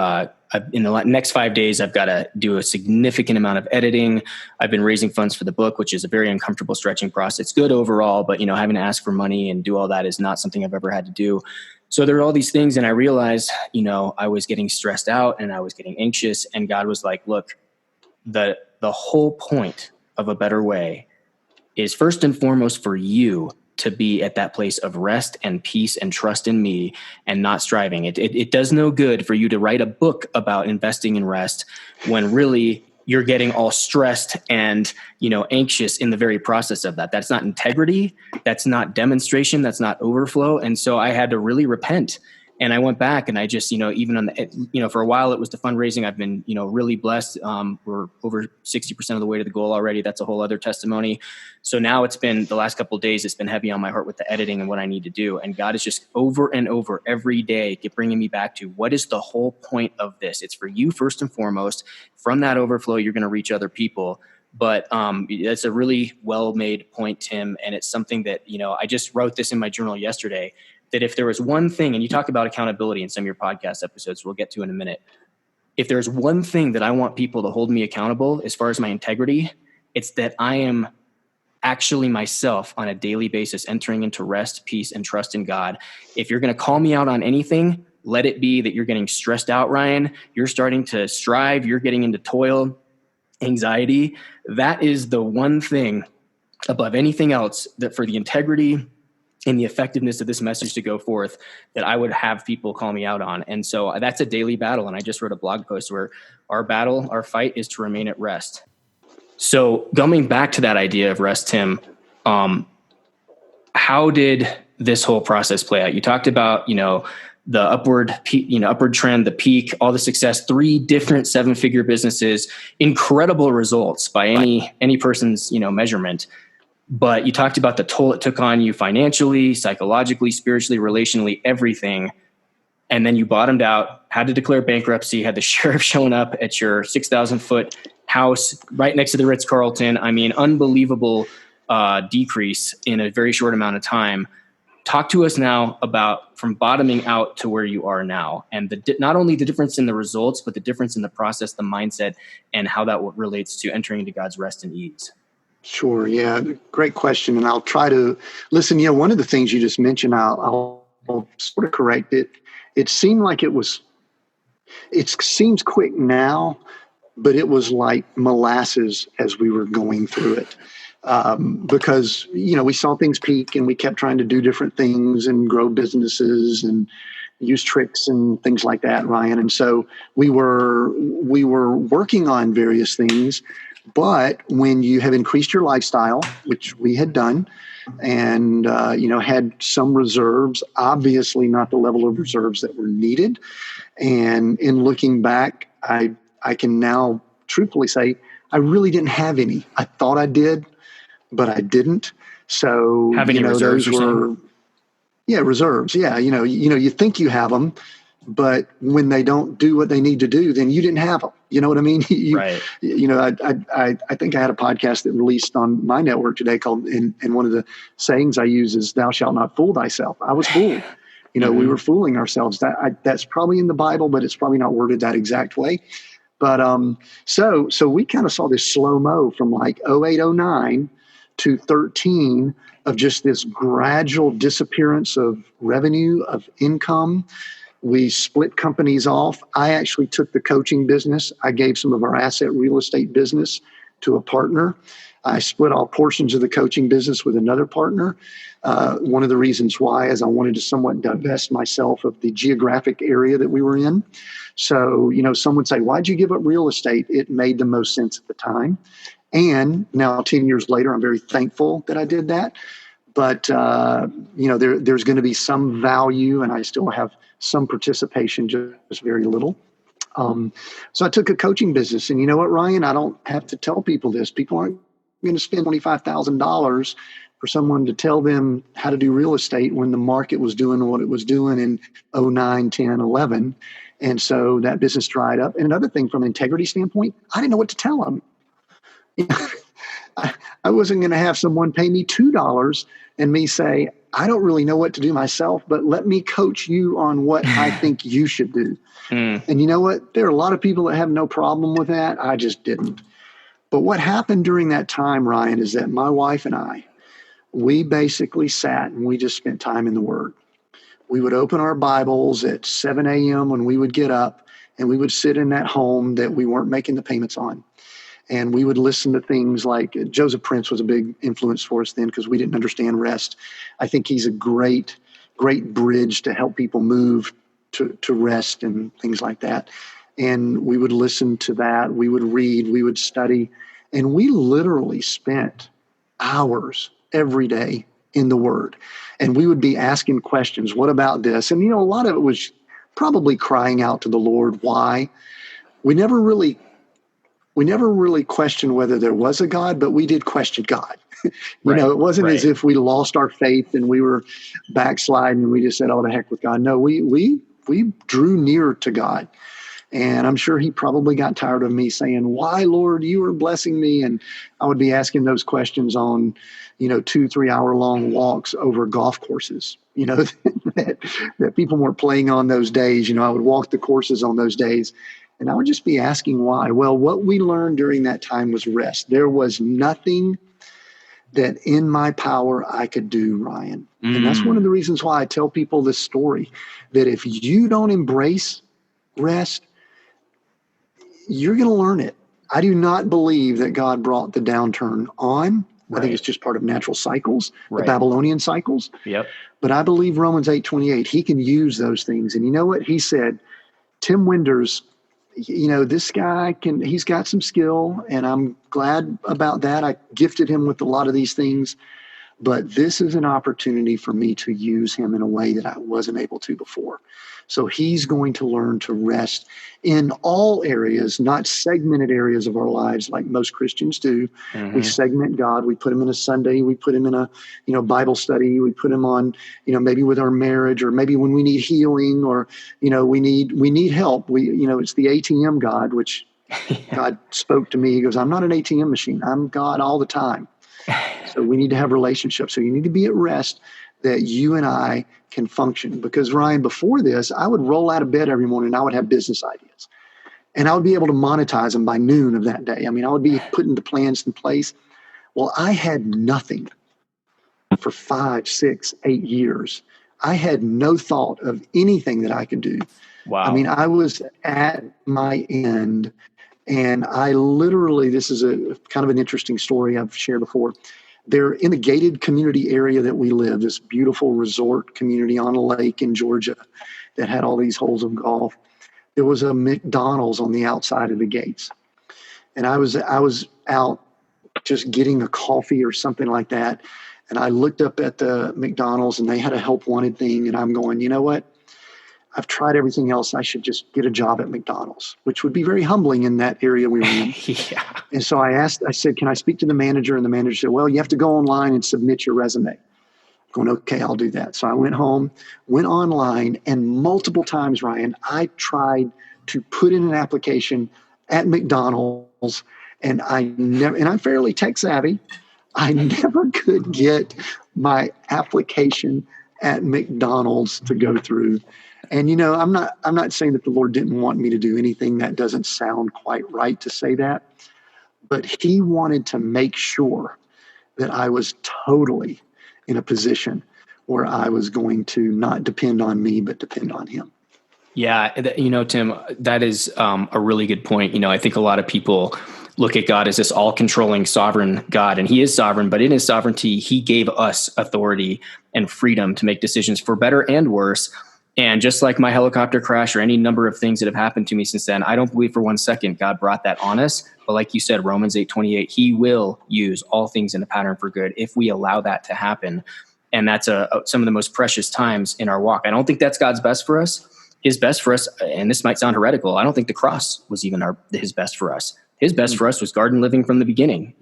in the next 5 days, I've got to do a significant amount of editing. I've been raising funds for the book, which is a very uncomfortable stretching process. It's good overall, but having to ask for money and do all that is not something I've ever had to do. So there are all these things. And I realized, I was getting stressed out and I was getting anxious, and God was like, look, the whole point of A Better Way is first and foremost for you to be at that place of rest and peace and trust in me and not striving. It does no good for you to write a book about investing in rest when really you're getting all stressed and, anxious in the very process of that. That's not integrity. That's not demonstration. That's not overflow. And so I had to really repent. And I went back and I just, even on the, for a while it was the fundraising. I've been, really blessed. We're over 60% of the way to the goal already. That's a whole other testimony. So now it's been the last couple of days, it's been heavy on my heart with the editing and what I need to do. And God is just over and over every day bringing me back to what is the whole point of this? It's for you first and foremost. From that overflow, you're going to reach other people. But it's a really well-made point, Tim. And it's something that, I just wrote this in my journal yesterday, that if there was one thing, and you talk about accountability in some of your podcast episodes, we'll get to in a minute. If there's one thing that I want people to hold me accountable as far as my integrity, it's that I am actually myself on a daily basis, entering into rest, peace, and trust in God. If you're going to call me out on anything, let it be that you're getting stressed out, Ryan. You're starting to strive. You're getting into toil, anxiety. That is the one thing above anything else that for the integrity and the effectiveness of this message to go forth, that I would have people call me out on. And so that's a daily battle. And I just wrote a blog post where our fight is to remain at rest. So going back to that idea of rest, Tim, how did this whole process play out? You talked about, the upward trend, the peak, all the success, 3 different 7-figure businesses, incredible results by any person's, measurement. But you talked about the toll it took on you financially, psychologically, spiritually, relationally, everything. And then you bottomed out, had to declare bankruptcy, had the sheriff showing up at your 6,000-foot house right next to the Ritz-Carlton. I mean, unbelievable decrease in a very short amount of time. Talk to us now about from bottoming out to where you are now, and not only the difference in the results, but the difference in the process, the mindset, and how that relates to entering into God's rest and ease. Sure. Yeah. Great question. And I'll try to listen. One of the things you just mentioned, I'll sort of correct it. It seemed like it seems quick now, but it was like molasses as we were going through it. Because, we saw things peak and we kept trying to do different things and grow businesses and use tricks and things like that, Ryan. And so we were working on various things. But when you have increased your lifestyle, which we had done, and, had some reserves, obviously not the level of reserves that were needed. And in looking back, I can now truthfully say I really didn't have any. I thought I did, but I didn't. So, have any reserves? Reserves. Yeah. You think you have them, but when they don't do what they need to do, then you didn't have them. You know what I mean? Right. I think I had a podcast that released on my network today called, and one of the sayings I use is, "Thou shalt not fool thyself." I was fooled. We were fooling ourselves. That's probably in the Bible, but it's probably not worded that exact way. But so we kind of saw this slow-mo from like 08, 09 to 13 of just this gradual disappearance of revenue, of income. We split companies off. I actually took the coaching business. I gave some of our asset real estate business to a partner. I split all portions of the coaching business with another partner. One of the reasons why is I wanted to somewhat divest myself of the geographic area that we were in. So, some would say, why'd you give up real estate? It made the most sense at the time. And now 10 years later, I'm very thankful that I did that. but there's going to be some value, and I still have some participation, just very little. So I took a coaching business, and you know what, Ryan? I don't have to tell people this. People aren't going to spend $25,000 for someone to tell them how to do real estate when the market was doing what it was doing in 09, 10, 11. And so that business dried up. And another thing, from an integrity standpoint, I didn't know what to tell them. I wasn't going to have someone pay me $2 and me say, I don't really know what to do myself, but let me coach you on what I think you should do. And you know what? There are a lot of people that have no problem with that. I just didn't. But what happened during that time, Ryan, is that my wife and I, we basically sat and we just spent time in the Word. We would open our Bibles at 7 a.m. when we would get up, and we would sit in that home that we weren't making the payments on. And we would listen to things like Joseph Prince was a big influence for us then, because we didn't understand rest. I think he's a great bridge to help people move to rest and things like that. And we would listen to that. We would read, we would study, and we literally spent hours every day in the Word. And we would be asking questions. What about this? And, a lot of it was probably crying out to the Lord, why? We never really questioned whether there was a God, but we did question God. It wasn't as if we lost our faith and we were backsliding and we just said, oh, the heck with God. No, we drew near to God. And I'm sure he probably got tired of me saying, why, Lord, you are blessing me? And I would be asking those questions on, 2-3 hour long walks over golf courses, that people weren't playing on those days. I would walk the courses on those days. And I would just be asking why. Well, what we learned during that time was rest. There was nothing that in my power I could do, Ryan. And that's one of the reasons why I tell people this story, that if you don't embrace rest, you're going to learn it. I do not believe that God brought the downturn on. I think it's just part of natural cycles, the Babylonian cycles. Yep. But I believe Romans 8:28, he can use those things. And you know what? He said, Tim Winders, this guy he's got some skill, and I'm glad about that. I gifted him with a lot of these things, but this is an opportunity for me to use him in a way that I wasn't able to before. So he's going to learn to rest in all areas, not segmented areas of our lives like most Christians do. We segment God. We put him in a Sunday. We put him in a, Bible study. We put him on, maybe with our marriage, or maybe when we need healing, or, we need help. It's the ATM God, which God spoke to me. He goes, I'm not an ATM machine. I'm God all the time. So we need to have relationships. So you need to be at rest that you and I can function. Because, Ryan, before this, I would roll out of bed every morning and I would have business ideas. And I would be able to monetize them by noon of that day. I mean, I would be putting the plans in place. Well, I had nothing for 5, 6, 8 years. I had no thought of anything that I could do. Wow. I mean, I was at my end. And I literally, this is a kind of an interesting story I've shared before. They're in a gated community area that we live, this beautiful resort community on a lake in Georgia that had all these holes of golf. There was a McDonald's on the outside of the gates. And I was out just getting a coffee or something like that. And I looked up at the McDonald's and they had a help wanted thing. And I'm going, you know what? I've tried everything else. I should just get a job at McDonald's, which would be very humbling in that area we were in. Yeah. And so I said, can I speak to the manager? And the manager said, well, you have to go online and submit your resume. I'm going, okay, I'll do that. So I went home, went online, and multiple times, Ryan, I tried to put in an application at McDonald's, and I'm fairly tech savvy. I never could get my application at McDonald's to go through. And, I'm not saying that the Lord didn't want me to do anything. That doesn't sound quite right to say that. But he wanted to make sure that I was totally in a position where I was going to not depend on me, but depend on him. Yeah. Tim, that is a really good point. I think a lot of people look at God as this all-controlling sovereign God, and he is sovereign, but in his sovereignty, he gave us authority and freedom to make decisions for better and worse. And just like my helicopter crash or any number of things that have happened to me since then, I don't believe for one second God brought that on us. But like you said, Romans 8:28, he will use all things in a pattern for good if we allow that to happen. And that's some of the most precious times in our walk. I don't think that's God's best for us. His best for us, and this might sound heretical, I don't think the cross was even his best for us. His best for us was garden living from the beginning.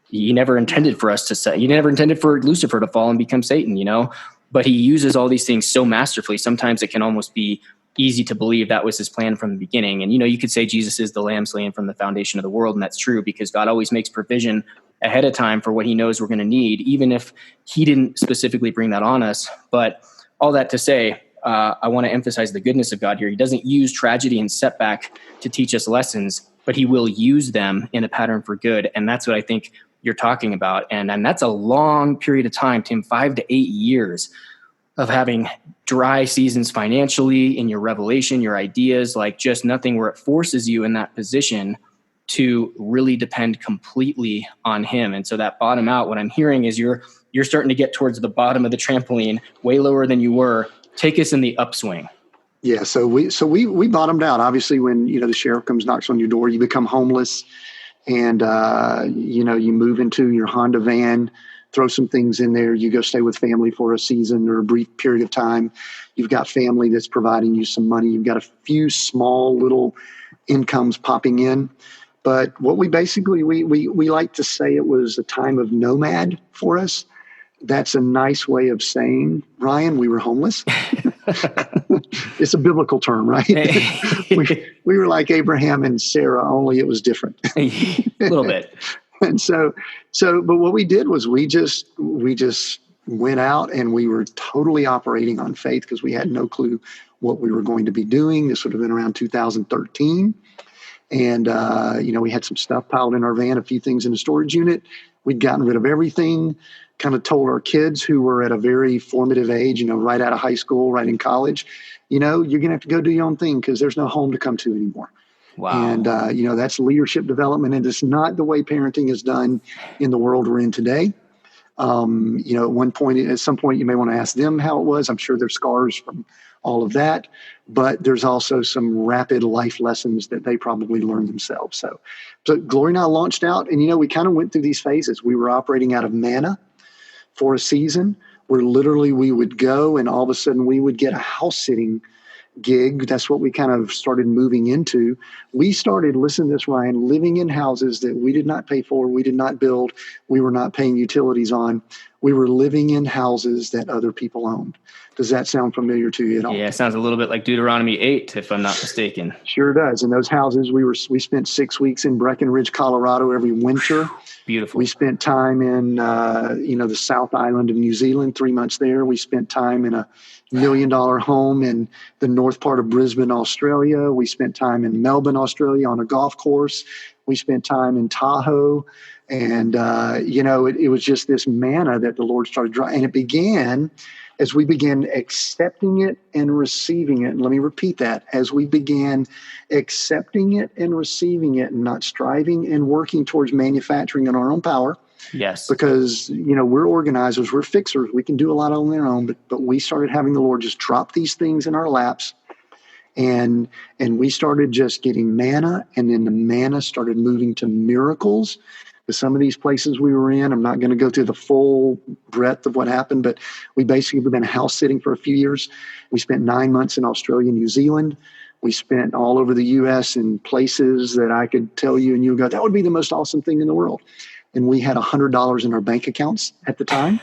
He never intended for us to say, he never intended for Lucifer to fall and become Satan, but he uses all these things so masterfully. Sometimes it can almost be easy to believe that was his plan from the beginning. And, you could say Jesus is the lamb slain from the foundation of the world. And that's true because God always makes provision ahead of time for what he knows we're going to need, even if he didn't specifically bring that on us. But all that to say, I want to emphasize the goodness of God here. He doesn't use tragedy and setback to teach us lessons, but he will use them in a pattern for good. And that's what I think you're talking about. And that's a long period of time, Tim, 5 to 8 years of having dry seasons financially in your revelation, your ideas, like just nothing, where it forces you in that position to really depend completely on him. And so that bottom out, what I'm hearing is you're starting to get towards the bottom of the trampoline, way lower than you were. Take us in the upswing. Yeah. So we bottomed out. Obviously, when, the sheriff comes, knocks on your door, you become homeless, and, you move into your Honda van, throw some things in there. You go stay with family for a season or a brief period of time. You've got family that's providing you some money. You've got a few small little incomes popping in. But what we basically, we like to say it was a time of nomad for us. That's a nice way of saying, Ryan, we were homeless. It's a biblical term, right? we were like Abraham and Sarah, only it was different. A little bit. And but what we did was we just went out and we were totally operating on faith because we had no clue what we were going to be doing. This would have been around 2013. And, we had some stuff piled in our van, a few things in the storage unit. We'd gotten rid of everything, kind of told our kids who were at a very formative age, right out of high school, right in college, you're going to have to go do your own thing because there's no home to come to anymore. Wow. And, that's leadership development. And it's not the way parenting is done in the world we're in today. At some point, you may want to ask them how it was. I'm sure there's scars from all of that, but there's also some rapid life lessons that they probably learned themselves. So Glory and I launched out, and, we kind of went through these phases. We were operating out of manna for a season where literally we would go and all of a sudden we would get a house sitting gig. That's what we kind of started moving into. We started, listen to this, Ryan, living in houses that we did not pay for, we did not build, we were not paying utilities on. We were living in houses that other people owned. Does that sound familiar to you at all? Yeah, it sounds a little bit like Deuteronomy 8, if I'm not mistaken. Sure does. In those houses, we spent 6 weeks in Breckenridge, Colorado every winter. Beautiful. We spent time in, the South Island of New Zealand, 3 months there. We spent time in a $1 million home in the north part of Brisbane, Australia. We spent time in Melbourne, Australia on a golf course. We spent time in Tahoe. And, it was just this manna that the Lord started drawing. And it began as we began accepting it and receiving it. And let me repeat that. As we began accepting it and receiving it and not striving and working towards manufacturing in our own power. Yes. Because, we're organizers, we're fixers. We can do a lot on their own, but we started having the Lord just drop these things in our laps. And we started just getting manna, and then the manna started moving to miracles. Because some of these places we were in, I'm not going to go through the full breadth of what happened, but we basically have been house sitting for a few years. We spent 9 months in Australia, New Zealand. We spent all over the U.S. in places that I could tell you, and you would go, that would be the most awesome thing in the world. And we had $100 in our bank accounts at the time.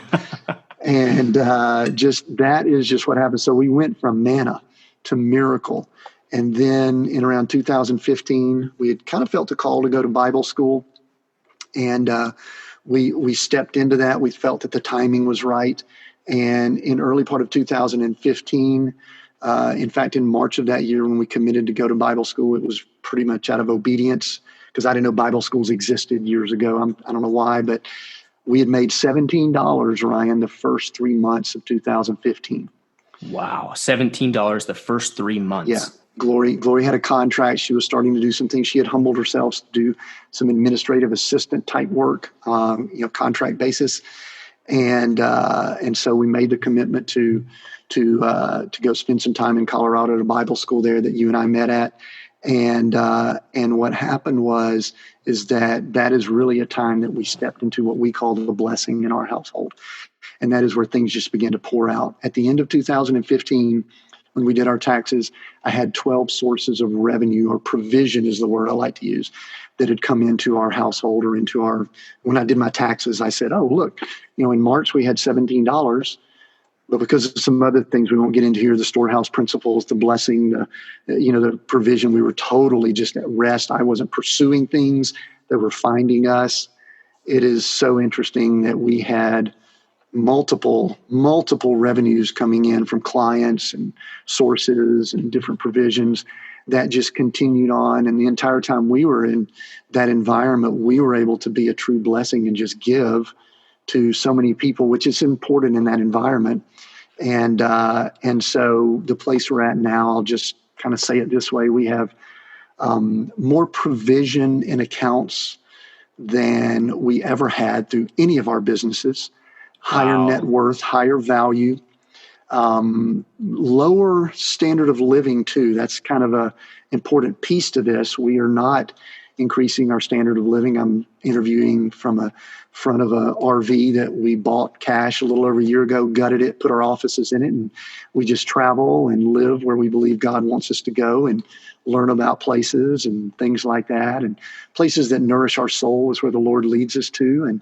And that is just what happened. So we went from manna to miracle. And then in around 2015, we had kind of felt a call to go to Bible school. And we stepped into that. We felt that the timing was right. And in early part of 2015, in fact, in March of that year, when we committed to go to Bible school, it was pretty much out of obedience because I didn't know Bible schools existed years ago. I don't know why, but we had made $17, Ryan, the first 3 months of 2015. Wow. $17 the first 3 months. Yeah. Glory had a contract. She was starting to do some things. She had humbled herself to do some administrative assistant type work, contract basis. And so we made the commitment to to go spend some time in Colorado at a Bible school there that you and I met at. And what happened is that is really a time that we stepped into what we call the blessing in our household. And that is where things just began to pour out. At the end of 2015, when we did our taxes, I had 12 sources of revenue, or provision is the word I like to use, that had come into our household or into our, when I did my taxes, I said, oh, look, in March we had $17, but because of some other things we won't get into here, the storehouse principles, the blessing, the provision, we were totally just at rest. I wasn't pursuing things that were finding us. It is so interesting that we had multiple revenues coming in from clients and sources and different provisions that just continued on. And the entire time we were in that environment, we were able to be a true blessing and just give to so many people, which is important in that environment. And so the place we're at now, I'll just kind of say it this way: we have more provision in accounts than we ever had through any of our businesses. Higher net worth, higher value, lower standard of living too. That's kind of a important piece to this. We are not increasing our standard of living. I'm interviewing from a front of a RV that we bought cash a little over a year ago, gutted it, put our offices in it, and we just travel and live where we believe God wants us to go and learn about places and things like that. And places that nourish our soul is where the Lord leads us to.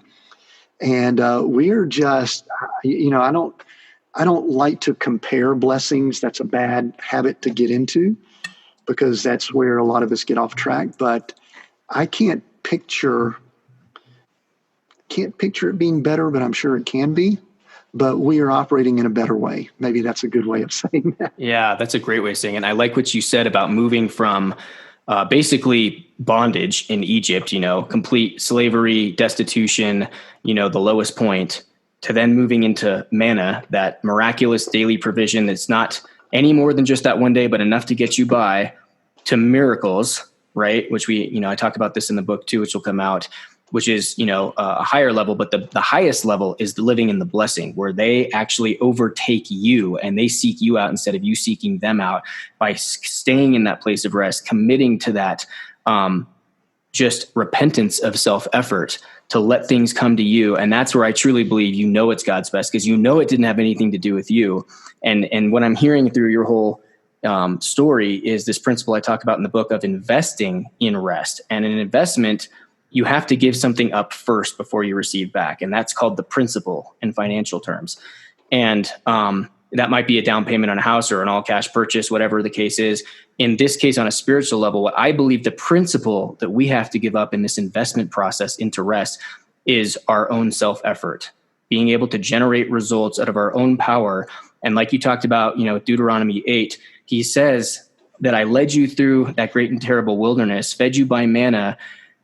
And we're just, I don't like to compare blessings. That's a bad habit to get into, because that's where a lot of us get off track. But I can't picture it being better, but I'm sure it can be. But we are operating in a better way. Maybe that's a good way of saying that. Yeah, that's a great way of saying it. I like what you said about moving from basically bondage in Egypt, complete slavery, destitution, the lowest point, to then moving into manna, that miraculous daily provision that's not any more than just that one day, but enough to get you by, to miracles, right? Which I talk about this in the book too, which will come out, which is, a higher level, but the highest level is the living in the blessing, where they actually overtake you and they seek you out instead of you seeking them out, by staying in that place of rest, committing to that, just repentance of self-effort to let things come to you. And that's where I truly believe, it's God's best, because it didn't have anything to do with you. And what I'm hearing through your whole story is this principle I talk about in the book of investing in rest. And an investment, you have to give something up first before you receive back. And that's called the principal in financial terms. And that might be a down payment on a house or an all cash purchase, whatever the case is. In this case, on a spiritual level, what I believe the principle that we have to give up in this investment process into rest is our own self-effort, being able to generate results out of our own power. And like you talked about, Deuteronomy 8, he says that I led you through that great and terrible wilderness, fed you by manna,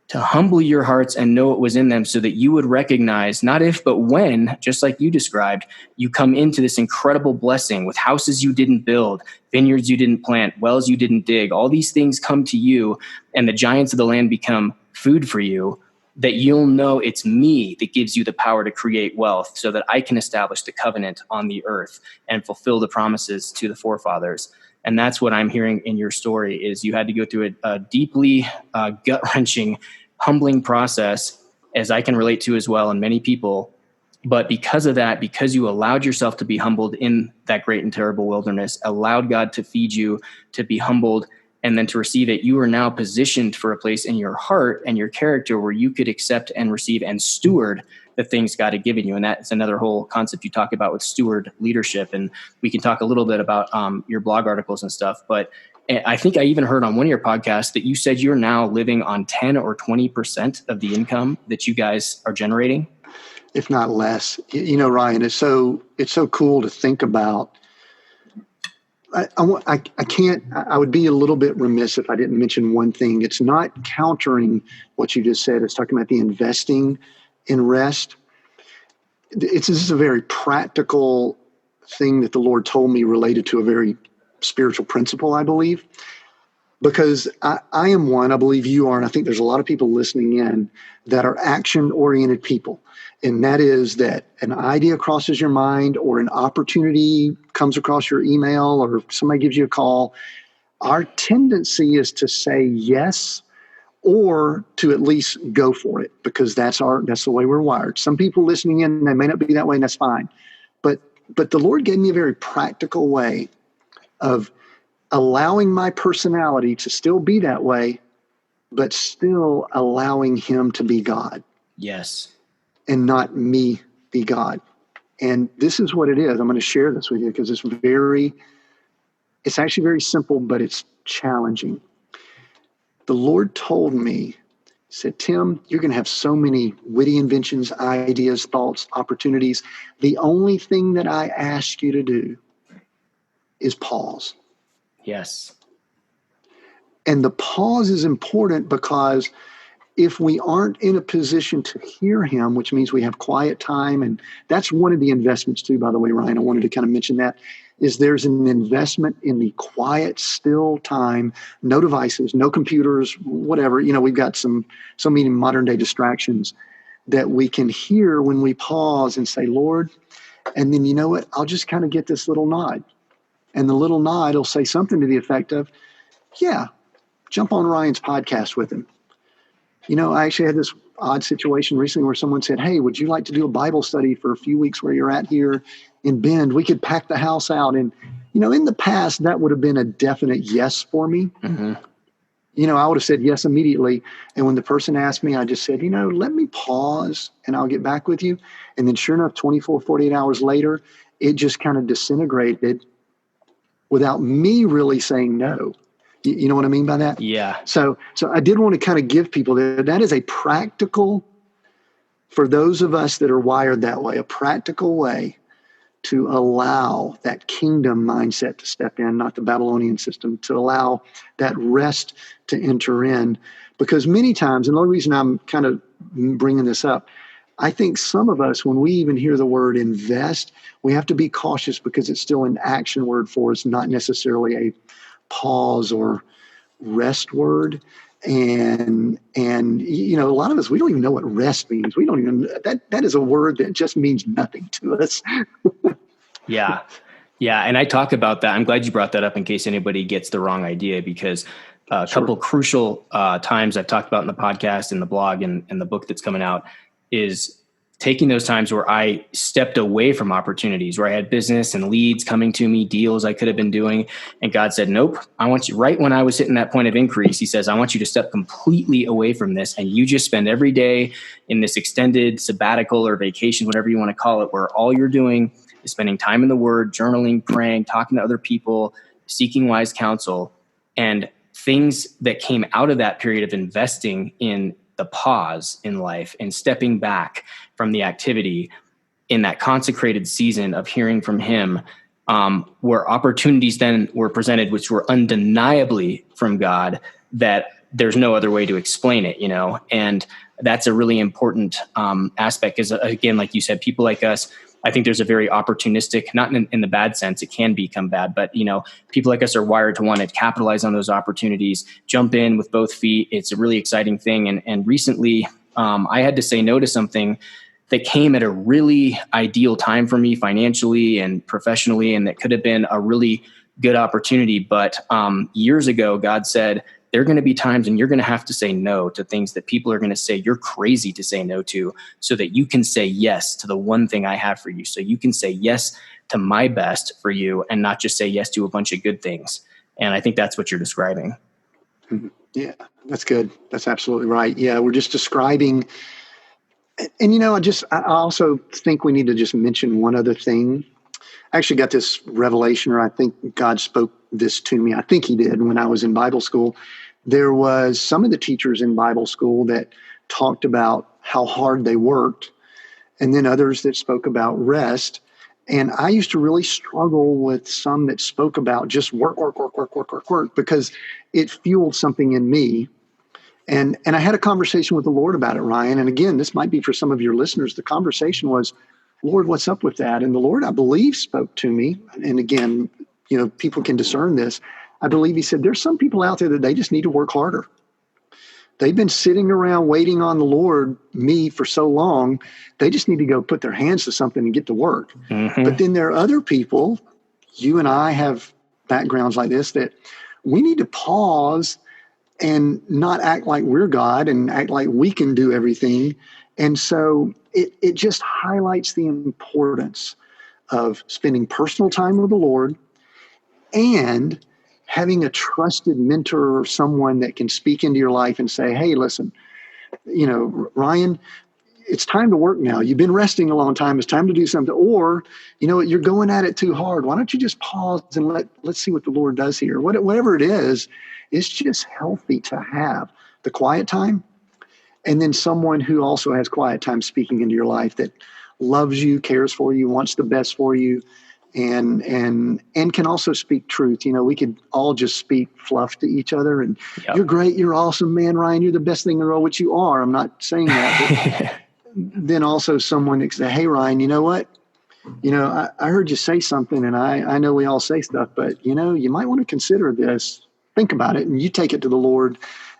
to humble your hearts and know what was in them, so that you would recognize, not if, but when, just like you described, you come into this incredible blessing with houses you didn't build, vineyards you didn't plant, wells you didn't dig. All these things come to you, and the giants of the land become food for you, that you'll know it's me that gives you the power to create wealth, so that I can establish the covenant on the earth and fulfill the promises to the forefathers. And that's what I'm hearing in your story, is you had to go through a deeply gut-wrenching, humbling process, as I can relate to as well, and many people. But because of that, because you allowed yourself to be humbled in that great and terrible wilderness, allowed God to feed you, to be humbled, and then to receive it, you are now positioned for a place in your heart and your character where you could accept and receive and steward the things God had given you. And that's another whole concept you talk about with steward leadership. And we can talk a little bit about your blog articles and stuff. But I think I even heard on one of your podcasts that you said you're now living on 10 or 20% of the income that you guys are generating. If not less. Ryan, it's so cool to think about. I would be a little bit remiss if I didn't mention one thing. It's not countering what you just said. It's talking about the investing in rest. This is a very practical thing that the Lord told me related to a very spiritual principle, I believe. because I am one, I believe you are, and I think there's a lot of people listening in that are action-oriented people. And that is that an idea crosses your mind or an opportunity comes across your email or somebody gives you a call. Our tendency is to say yes or to at least go for it, because that's the way we're wired. Some people listening in, they may not be that way, and that's fine. But the Lord gave me a very practical way of allowing my personality to still be that way, but still allowing him to be God. Yes. And not me be God. And this is what it is. I'm going to share this with you because it's actually very simple, but it's challenging. The Lord told me, he said, Tim, you're going to have so many witty inventions, ideas, thoughts, opportunities. The only thing that I ask you to do is pause. Yes. And the pause is important because if we aren't in a position to hear him, which means we have quiet time, and that's one of the investments too, by the way, Ryan, I wanted to kind of mention that, is there's an investment in the quiet, still time, no devices, no computers, whatever. We've got so many modern day distractions that we can hear when we pause and say, Lord, and then you know what? I'll just kind of get this little nod. And the little nod will say something to the effect of, yeah, jump on Ryan's podcast with him. I actually had this odd situation recently where someone said, hey, would you like to do a Bible study for a few weeks where you're at here in Bend? We could pack the house out. And, in the past, that would have been a definite yes for me. Mm-hmm. I would have said yes immediately. And when the person asked me, I just said, let me pause and I'll get back with you. And then sure enough, 24, 48 hours later, it just kind of disintegrated without me really saying no. You know what I mean by that? Yeah. So I did want to kind of give people that is a practical, for those of us that are wired that way, a practical way to allow that kingdom mindset to step in, not the Babylonian system, to allow that rest to enter in. Because many times, and the only reason I'm kind of bringing this up, I think some of us, when we even hear the word invest, we have to be cautious because it's still an action word for us, not necessarily a pause or rest word. And a lot of us, we don't even know what rest means. We don't even, that is a word that just means nothing to us. Yeah. And I talk about that. I'm glad you brought that up in case anybody gets the wrong idea, because a couple crucial times I've talked about in the podcast and the blog and the book that's coming out is taking those times where I stepped away from opportunities, where I had business and leads coming to me, deals I could have been doing. And God said, nope, I want you, right when I was hitting that point of increase, he says, I want you to step completely away from this. And you just spend every day in this extended sabbatical or vacation, whatever you want to call it, where all you're doing is spending time in the word, journaling, praying, talking to other people, seeking wise counsel. And things that came out of that period of investing in the pause in life and stepping back from the activity in that consecrated season of hearing from him, where opportunities then were presented, which were undeniably from God, that there's no other way to explain it, and that's a really important aspect. Because again, like you said, people like us, I think there's a very opportunistic, not in the bad sense, it can become bad, but people like us are wired to want to capitalize on those opportunities, jump in with both feet. It's a really exciting thing. And recently I had to say no to something that came at a really ideal time for me financially and professionally, and that could have been a really good opportunity. But years ago, God said, there are going to be times when you're going to have to say no to things that people are going to say you're crazy to say no to, so that you can say yes to the one thing I have for you. So you can say yes to my best for you and not just say yes to a bunch of good things. And I think that's what you're describing. Yeah, that's good. That's absolutely right. Yeah, we're just describing. And, I also think we need to just mention one other thing. I actually got this revelation, or I think God spoke this to me. I think he did when I was in Bible school. There was some of the teachers in Bible school that talked about how hard they worked, and then others that spoke about rest. And I used to really struggle with some that spoke about just work, because it fueled something in me. And I had a conversation with the Lord about it, Ryan. And again, this might be for some of your listeners. The conversation was, Lord, what's up with that? And the Lord, I believe, spoke to me. And again, people can discern this. I believe he said, there's some people out there that they just need to work harder. They've been sitting around waiting on the Lord, me, for so long. They just need to go put their hands to something and get to work. Mm-hmm. But then there are other people, you and I have backgrounds like this, that we need to pause and not act like we're God and act like we can do everything. And so it just highlights the importance of spending personal time with the Lord and having a trusted mentor or someone that can speak into your life and say, hey, listen, Ryan, it's time to work now. You've been resting a long time. It's time to do something. Or, you're going at it too hard. Why don't you just pause and let's see what the Lord does here? Whatever it is, it's just healthy to have the quiet time. And then someone who also has quiet time speaking into your life that loves you, cares for you, wants the best for you, and can also speak truth. We could all just speak fluff to each other and Yep. You're great, you're awesome, man, Ryan, you're the best thing in the world, which you are. I'm not saying that. But then also someone that say, hey, Ryan, you know what? I heard you say something, and I know we all say stuff, but you might want to consider this. Think about it, and you take it to the Lord.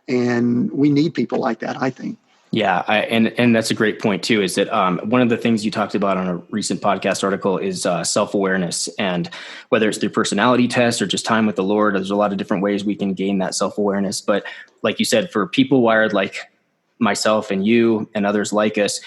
And we need people like that, I think. Yeah, and that's a great point too. Is that one of the things you talked about on a recent podcast article is self-awareness, and whether it's through personality tests or just time with the Lord, there's a lot of different ways we can gain that self-awareness. But like you said, for people wired like myself and you and others like us,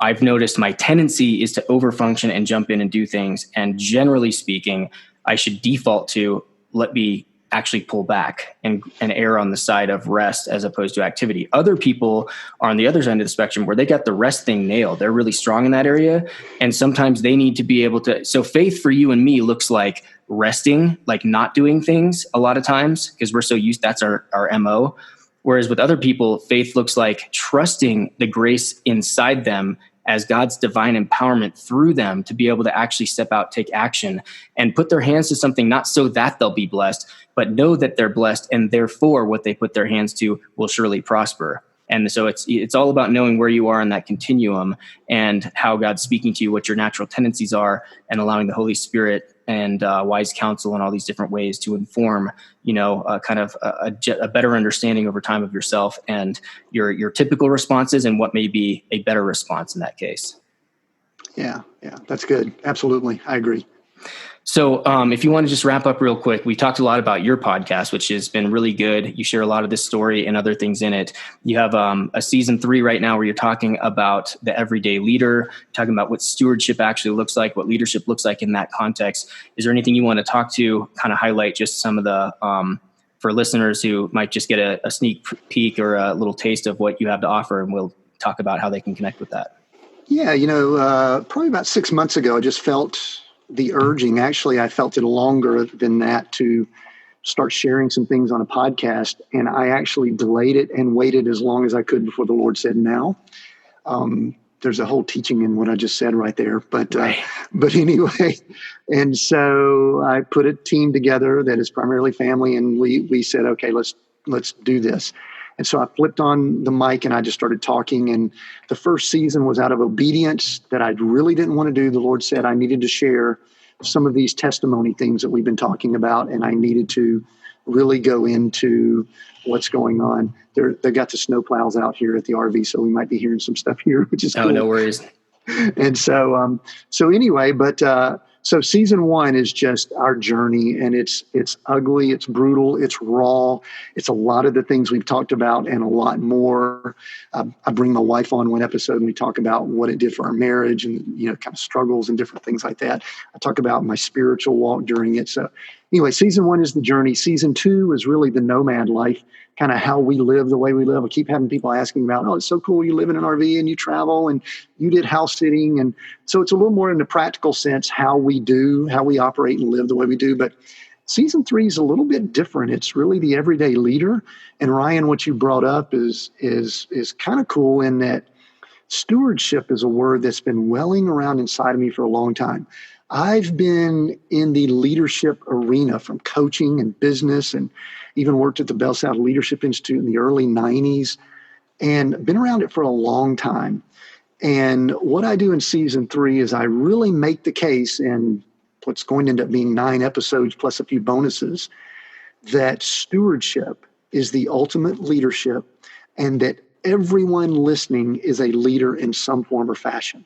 I've noticed my tendency is to overfunction and jump in and do things. And generally speaking, I should default to let me actually pull back and err on the side of rest as opposed to activity. Other people are on the other side of the spectrum where they got the rest thing nailed. They're really strong in that area. And sometimes they need to be able to, so faith for you and me looks like resting, like not doing things a lot of times because we're so used, that's our MO. Whereas with other people, faith looks like trusting the grace inside them as God's divine empowerment through them to be able to actually step out, take action, and put their hands to something, not so that they'll be blessed, but know that they're blessed, and therefore what they put their hands to will surely prosper. And so it's all about knowing where you are in that continuum and how God's speaking to you, what your natural tendencies are, and allowing the Holy Spirit and wise counsel and all these different ways to inform, kind of a better understanding over time of yourself and your typical responses and what may be a better response in that case. Yeah, that's good. Absolutely. I agree. So if you want to just wrap up real quick, we talked a lot about your podcast, which has been really good. You share a lot of this story and other things in it. You have a season 3 right now where you're talking about the everyday leader, talking about what stewardship actually looks like, what leadership looks like in that context. Is there anything you want to talk to, kind of highlight just some of the, for listeners who might just get a sneak peek or a little taste of what you have to offer, and we'll talk about how they can connect with that. Yeah, probably about 6 months ago, I just felt the urging. Actually, I felt it longer than that to start sharing some things on a podcast. And I actually delayed it and waited as long as I could before the Lord said, now. There's a whole teaching in what I just said right there. But anyway, and so I put a team together that is primarily family. And we said, okay, let's do this. And so I flipped on the mic and I just started talking. And the first season was out of obedience that I really didn't want to do. The Lord said I needed to share some of these testimony things that we've been talking about. And I needed to really go into what's going on. They got the snowplows out here at the RV, so we might be hearing some stuff here, which is cool. Oh, no worries. And so anyway, so season 1 is just our journey, and it's ugly, it's brutal, it's raw. It's a lot of the things we've talked about and a lot more. I bring my wife on one episode and we talk about what it did for our marriage and, kind of struggles and different things like that. I talk about my spiritual walk during it. So anyway, season 1 is the journey. Season 2 is really the nomad life, kind of how we live, the way we live. I keep having people asking about, oh, it's so cool. You live in an RV and you travel and you did house sitting. And so it's a little more in the practical sense, how we operate and live the way we do. But season 3 is a little bit different. It's really the everyday leader. And Ryan, what you brought up is kind of cool in that stewardship is a word that's been welling around inside of me for a long time. I've been in the leadership arena from coaching and business, and even worked at the Bell South Leadership Institute in the early 90s and been around it for a long time. And what I do in season 3 is I really make the case in what's going to end up being 9 episodes plus a few bonuses that stewardship is the ultimate leadership, and that everyone listening is a leader in some form or fashion.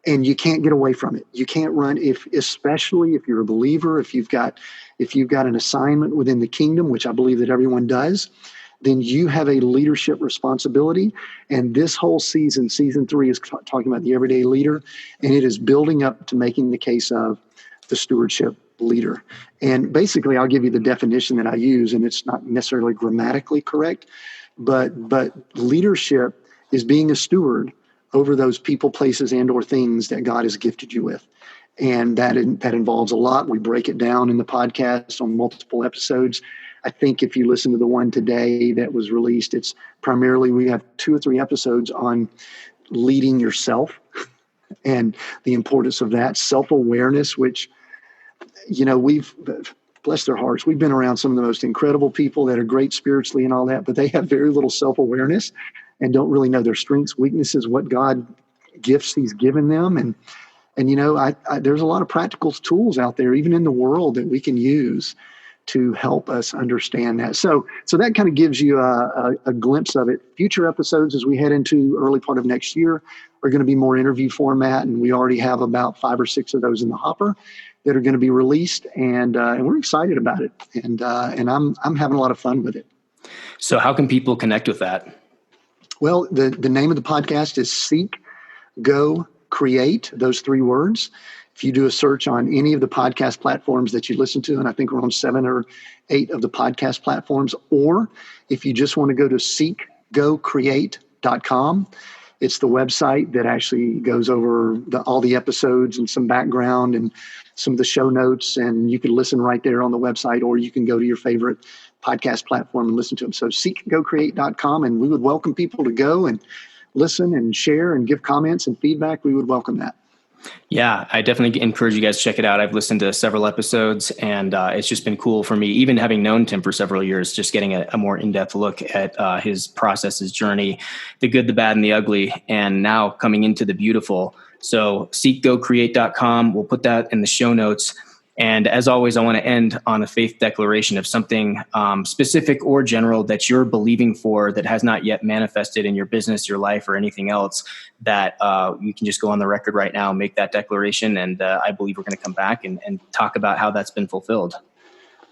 And you can't get away from it. You can't run, especially if you're a believer, if you've got an assignment within the kingdom, which I believe that everyone does, then you have a leadership responsibility. And this whole season 3 is talking about the everyday leader, and it is building up to making the case of the stewardship leader. And basically, I'll give you the definition that I use, and it's not necessarily grammatically correct, but leadership is being a steward over those people, places, and or things that God has gifted you with. And that involves a lot. We break it down in the podcast on multiple episodes. I think if you listen to the one today that was released, it's primarily, we have 2 or 3 episodes on leading yourself and the importance of that. Self-awareness, which, we've, bless their hearts, we've been around some of the most incredible people that are great spiritually and all that, but they have very little self-awareness and don't really know their strengths, weaknesses, what God gifts he's given them. And there's a lot of practical tools out there, even in the world, that we can use to help us understand that. So that kind of gives you a glimpse of it. Future episodes, as we head into early part of next year, are going to be more interview format, and we already have about 5 or 6 of those in the hopper that are going to be released, and we're excited about it, and I'm having a lot of fun with it. So how can people connect with that? Well, the name of the podcast is Seek, Go, Create, those 3 words. If you do a search on any of the podcast platforms that you listen to, and I think we're on 7 or 8 of the podcast platforms, or if you just want to go to seekgocreate.com, it's the website that actually goes over all the episodes and some background and some of the show notes, and you can listen right there on the website, or you can go to your favorite podcast platform and listen to them. So seekgocreate.com, and we would welcome people to go and listen and share and give comments and feedback. We would welcome that. Yeah, I definitely encourage you guys to check it out. I've listened to several episodes, and it's just been cool for me, even having known Tim for several years, just getting a more in-depth look at his process, his journey, the good, the bad, and the ugly, and now coming into the beautiful. So seekgocreate.com. We'll put that in the show notes. And as always, I want to end on a faith declaration of something specific or general that you're believing for that has not yet manifested in your business, your life, or anything else, that you can just go on the record right now and make that declaration. And I believe we're going to come back and talk about how that's been fulfilled.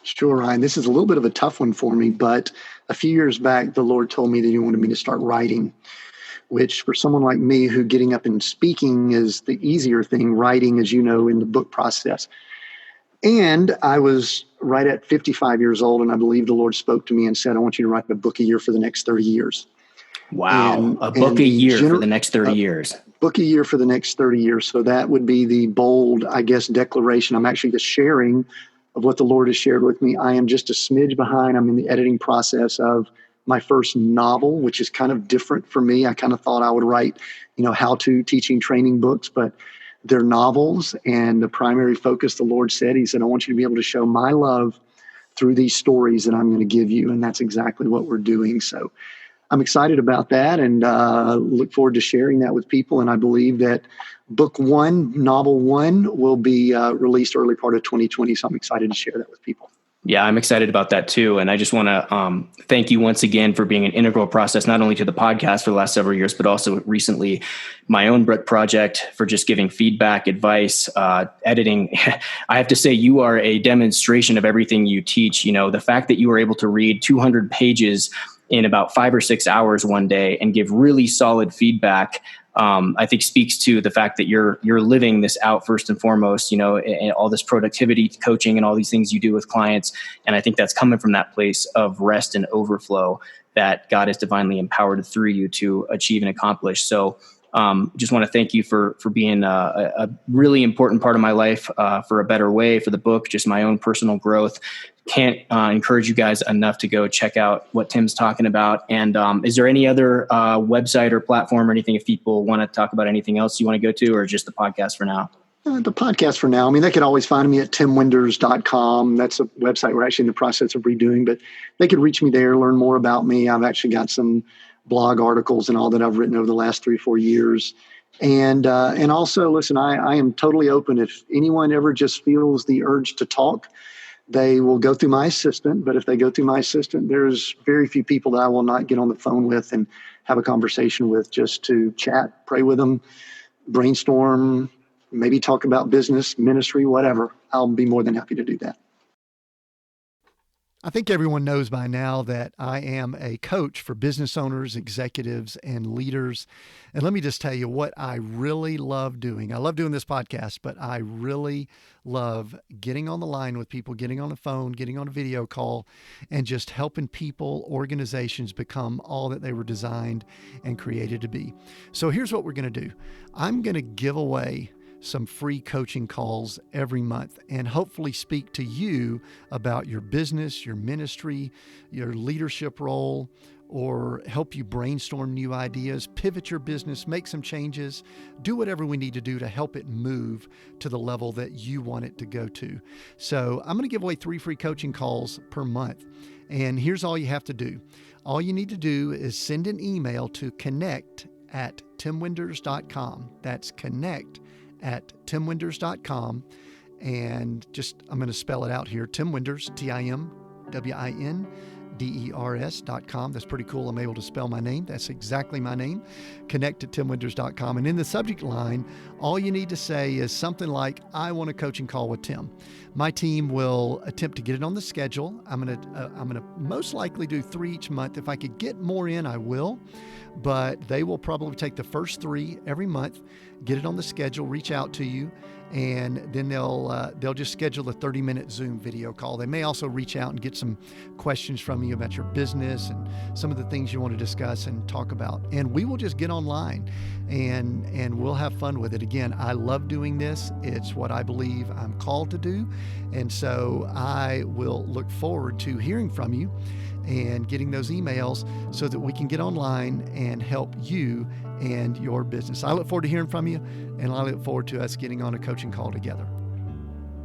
Sure, Ryan. This is a little bit of a tough one for me, but a few years back, the Lord told me that he wanted me to start writing, which for someone like me who getting up and speaking is the easier thing, writing, as you know, in the book process. And I was right at 55 years old, and I believe the Lord spoke to me and said, I want you to write a book a year for the next 30 years. Wow. A book a year for the next 30 years. Book a year for the next 30 years. So that would be the bold, declaration. I'm actually just sharing of what the Lord has shared with me. I am just a smidge behind. I'm in the editing process of my first novel, which is kind of different for me. I kind of thought I would write, how-to teaching, training books, but they're novels, and the primary focus, the Lord said, he said, I want you to be able to show my love through these stories that I'm going to give you. And that's exactly what we're doing. So I'm excited about that, and look forward to sharing that with people. And I believe that book 1, novel 1, will be released early part of 2020. So I'm excited to share that with people. Yeah, I'm excited about that too. And I just want to thank you once again for being an integral process, not only to the podcast for the last several years, but also recently my own book project, for just giving feedback, advice, editing. I have to say, you are a demonstration of everything you teach. The fact that you were able to read 200 pages in about 5 or 6 hours one day and give really solid feedback, I think speaks to the fact that you're living this out first and foremost, and all this productivity coaching and all these things you do with clients. And I think that's coming from that place of rest and overflow that God has divinely empowered through you to achieve and accomplish. So just want to thank you for being a really important part of my life, for a better way, for the book, just my own personal growth. Can't encourage you guys enough to go check out what Tim's talking about. And is there any other website or platform or anything, if people want to talk about anything else you want to go to, or just the podcast for now? The podcast for now. I mean, they can always find me at timwinders.com. That's a website we're actually in the process of redoing, but they could reach me there, learn more about me. I've actually got some blog articles and all that I've written over the last 3 or 4 years. And also, listen, I am totally open. If anyone ever just feels the urge to talk, they will go through my assistant. But if they go through my assistant, there's very few people that I will not get on the phone with and have a conversation with, just to chat, pray with them, brainstorm, maybe talk about business, ministry, whatever. I'll be more than happy to do that. I think everyone knows by now that I am a coach for business owners, executives, and leaders. And let me just tell you what I really love doing. I love doing this podcast, but I really love getting on the line with people, getting on the phone, getting on a video call, and just helping people, organizations become all that they were designed and created to be. So here's what we're going to do. I'm going to give away some free coaching calls every month and hopefully speak to you about your business, your ministry, your leadership role, or help you brainstorm new ideas, pivot your business, make some changes, do whatever we need to do to help it move to the level that you want it to go to. So I'm going to give away 3 free coaching calls per month. And here's all you have to do. All you need to do is send an email to connect@timwinders.com. That's connect@timwinders.com. And I'm going to spell it out here. Tim Winders, TIMWINDERS.com. That's pretty cool. I'm able to spell my name. That's exactly my name. Connect@timwinders.com. And in the subject line, all you need to say is something like, I want a coaching call with Tim. My team will attempt to get it on the schedule. I'm going to most likely do 3 each month. If I could get more in, I will. But they will probably take the first 3 every month, get it on the schedule, reach out to you, and then they'll just schedule a 30-minute Zoom video call. They may also reach out and get some questions from you about your business and some of the things you want to discuss and talk about. And we will just get online and we'll have fun with it. Again, I love doing this. It's what I believe I'm called to do. And so I will look forward to hearing from you and getting those emails so that we can get online and help you and your business. I look forward to hearing from you, and I look forward to us getting on a coaching call together.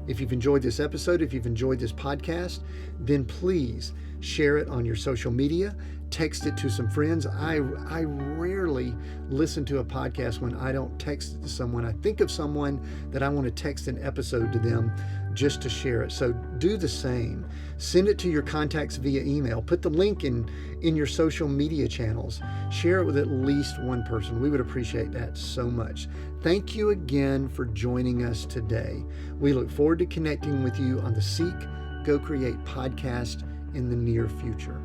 If you've enjoyed this episode, if you've enjoyed this podcast, then please share it on your social media, text it to some friends. I rarely listen to a podcast when I don't text it to someone. I think of someone that I want to text an episode to them just to share it. So do the same. Send it to your contacts via email. Put the link in your social media channels. Share it with at least one person. We would appreciate that so much. Thank you again for joining us today. We look forward to connecting with you on the Seek, Go Create podcast in the near future.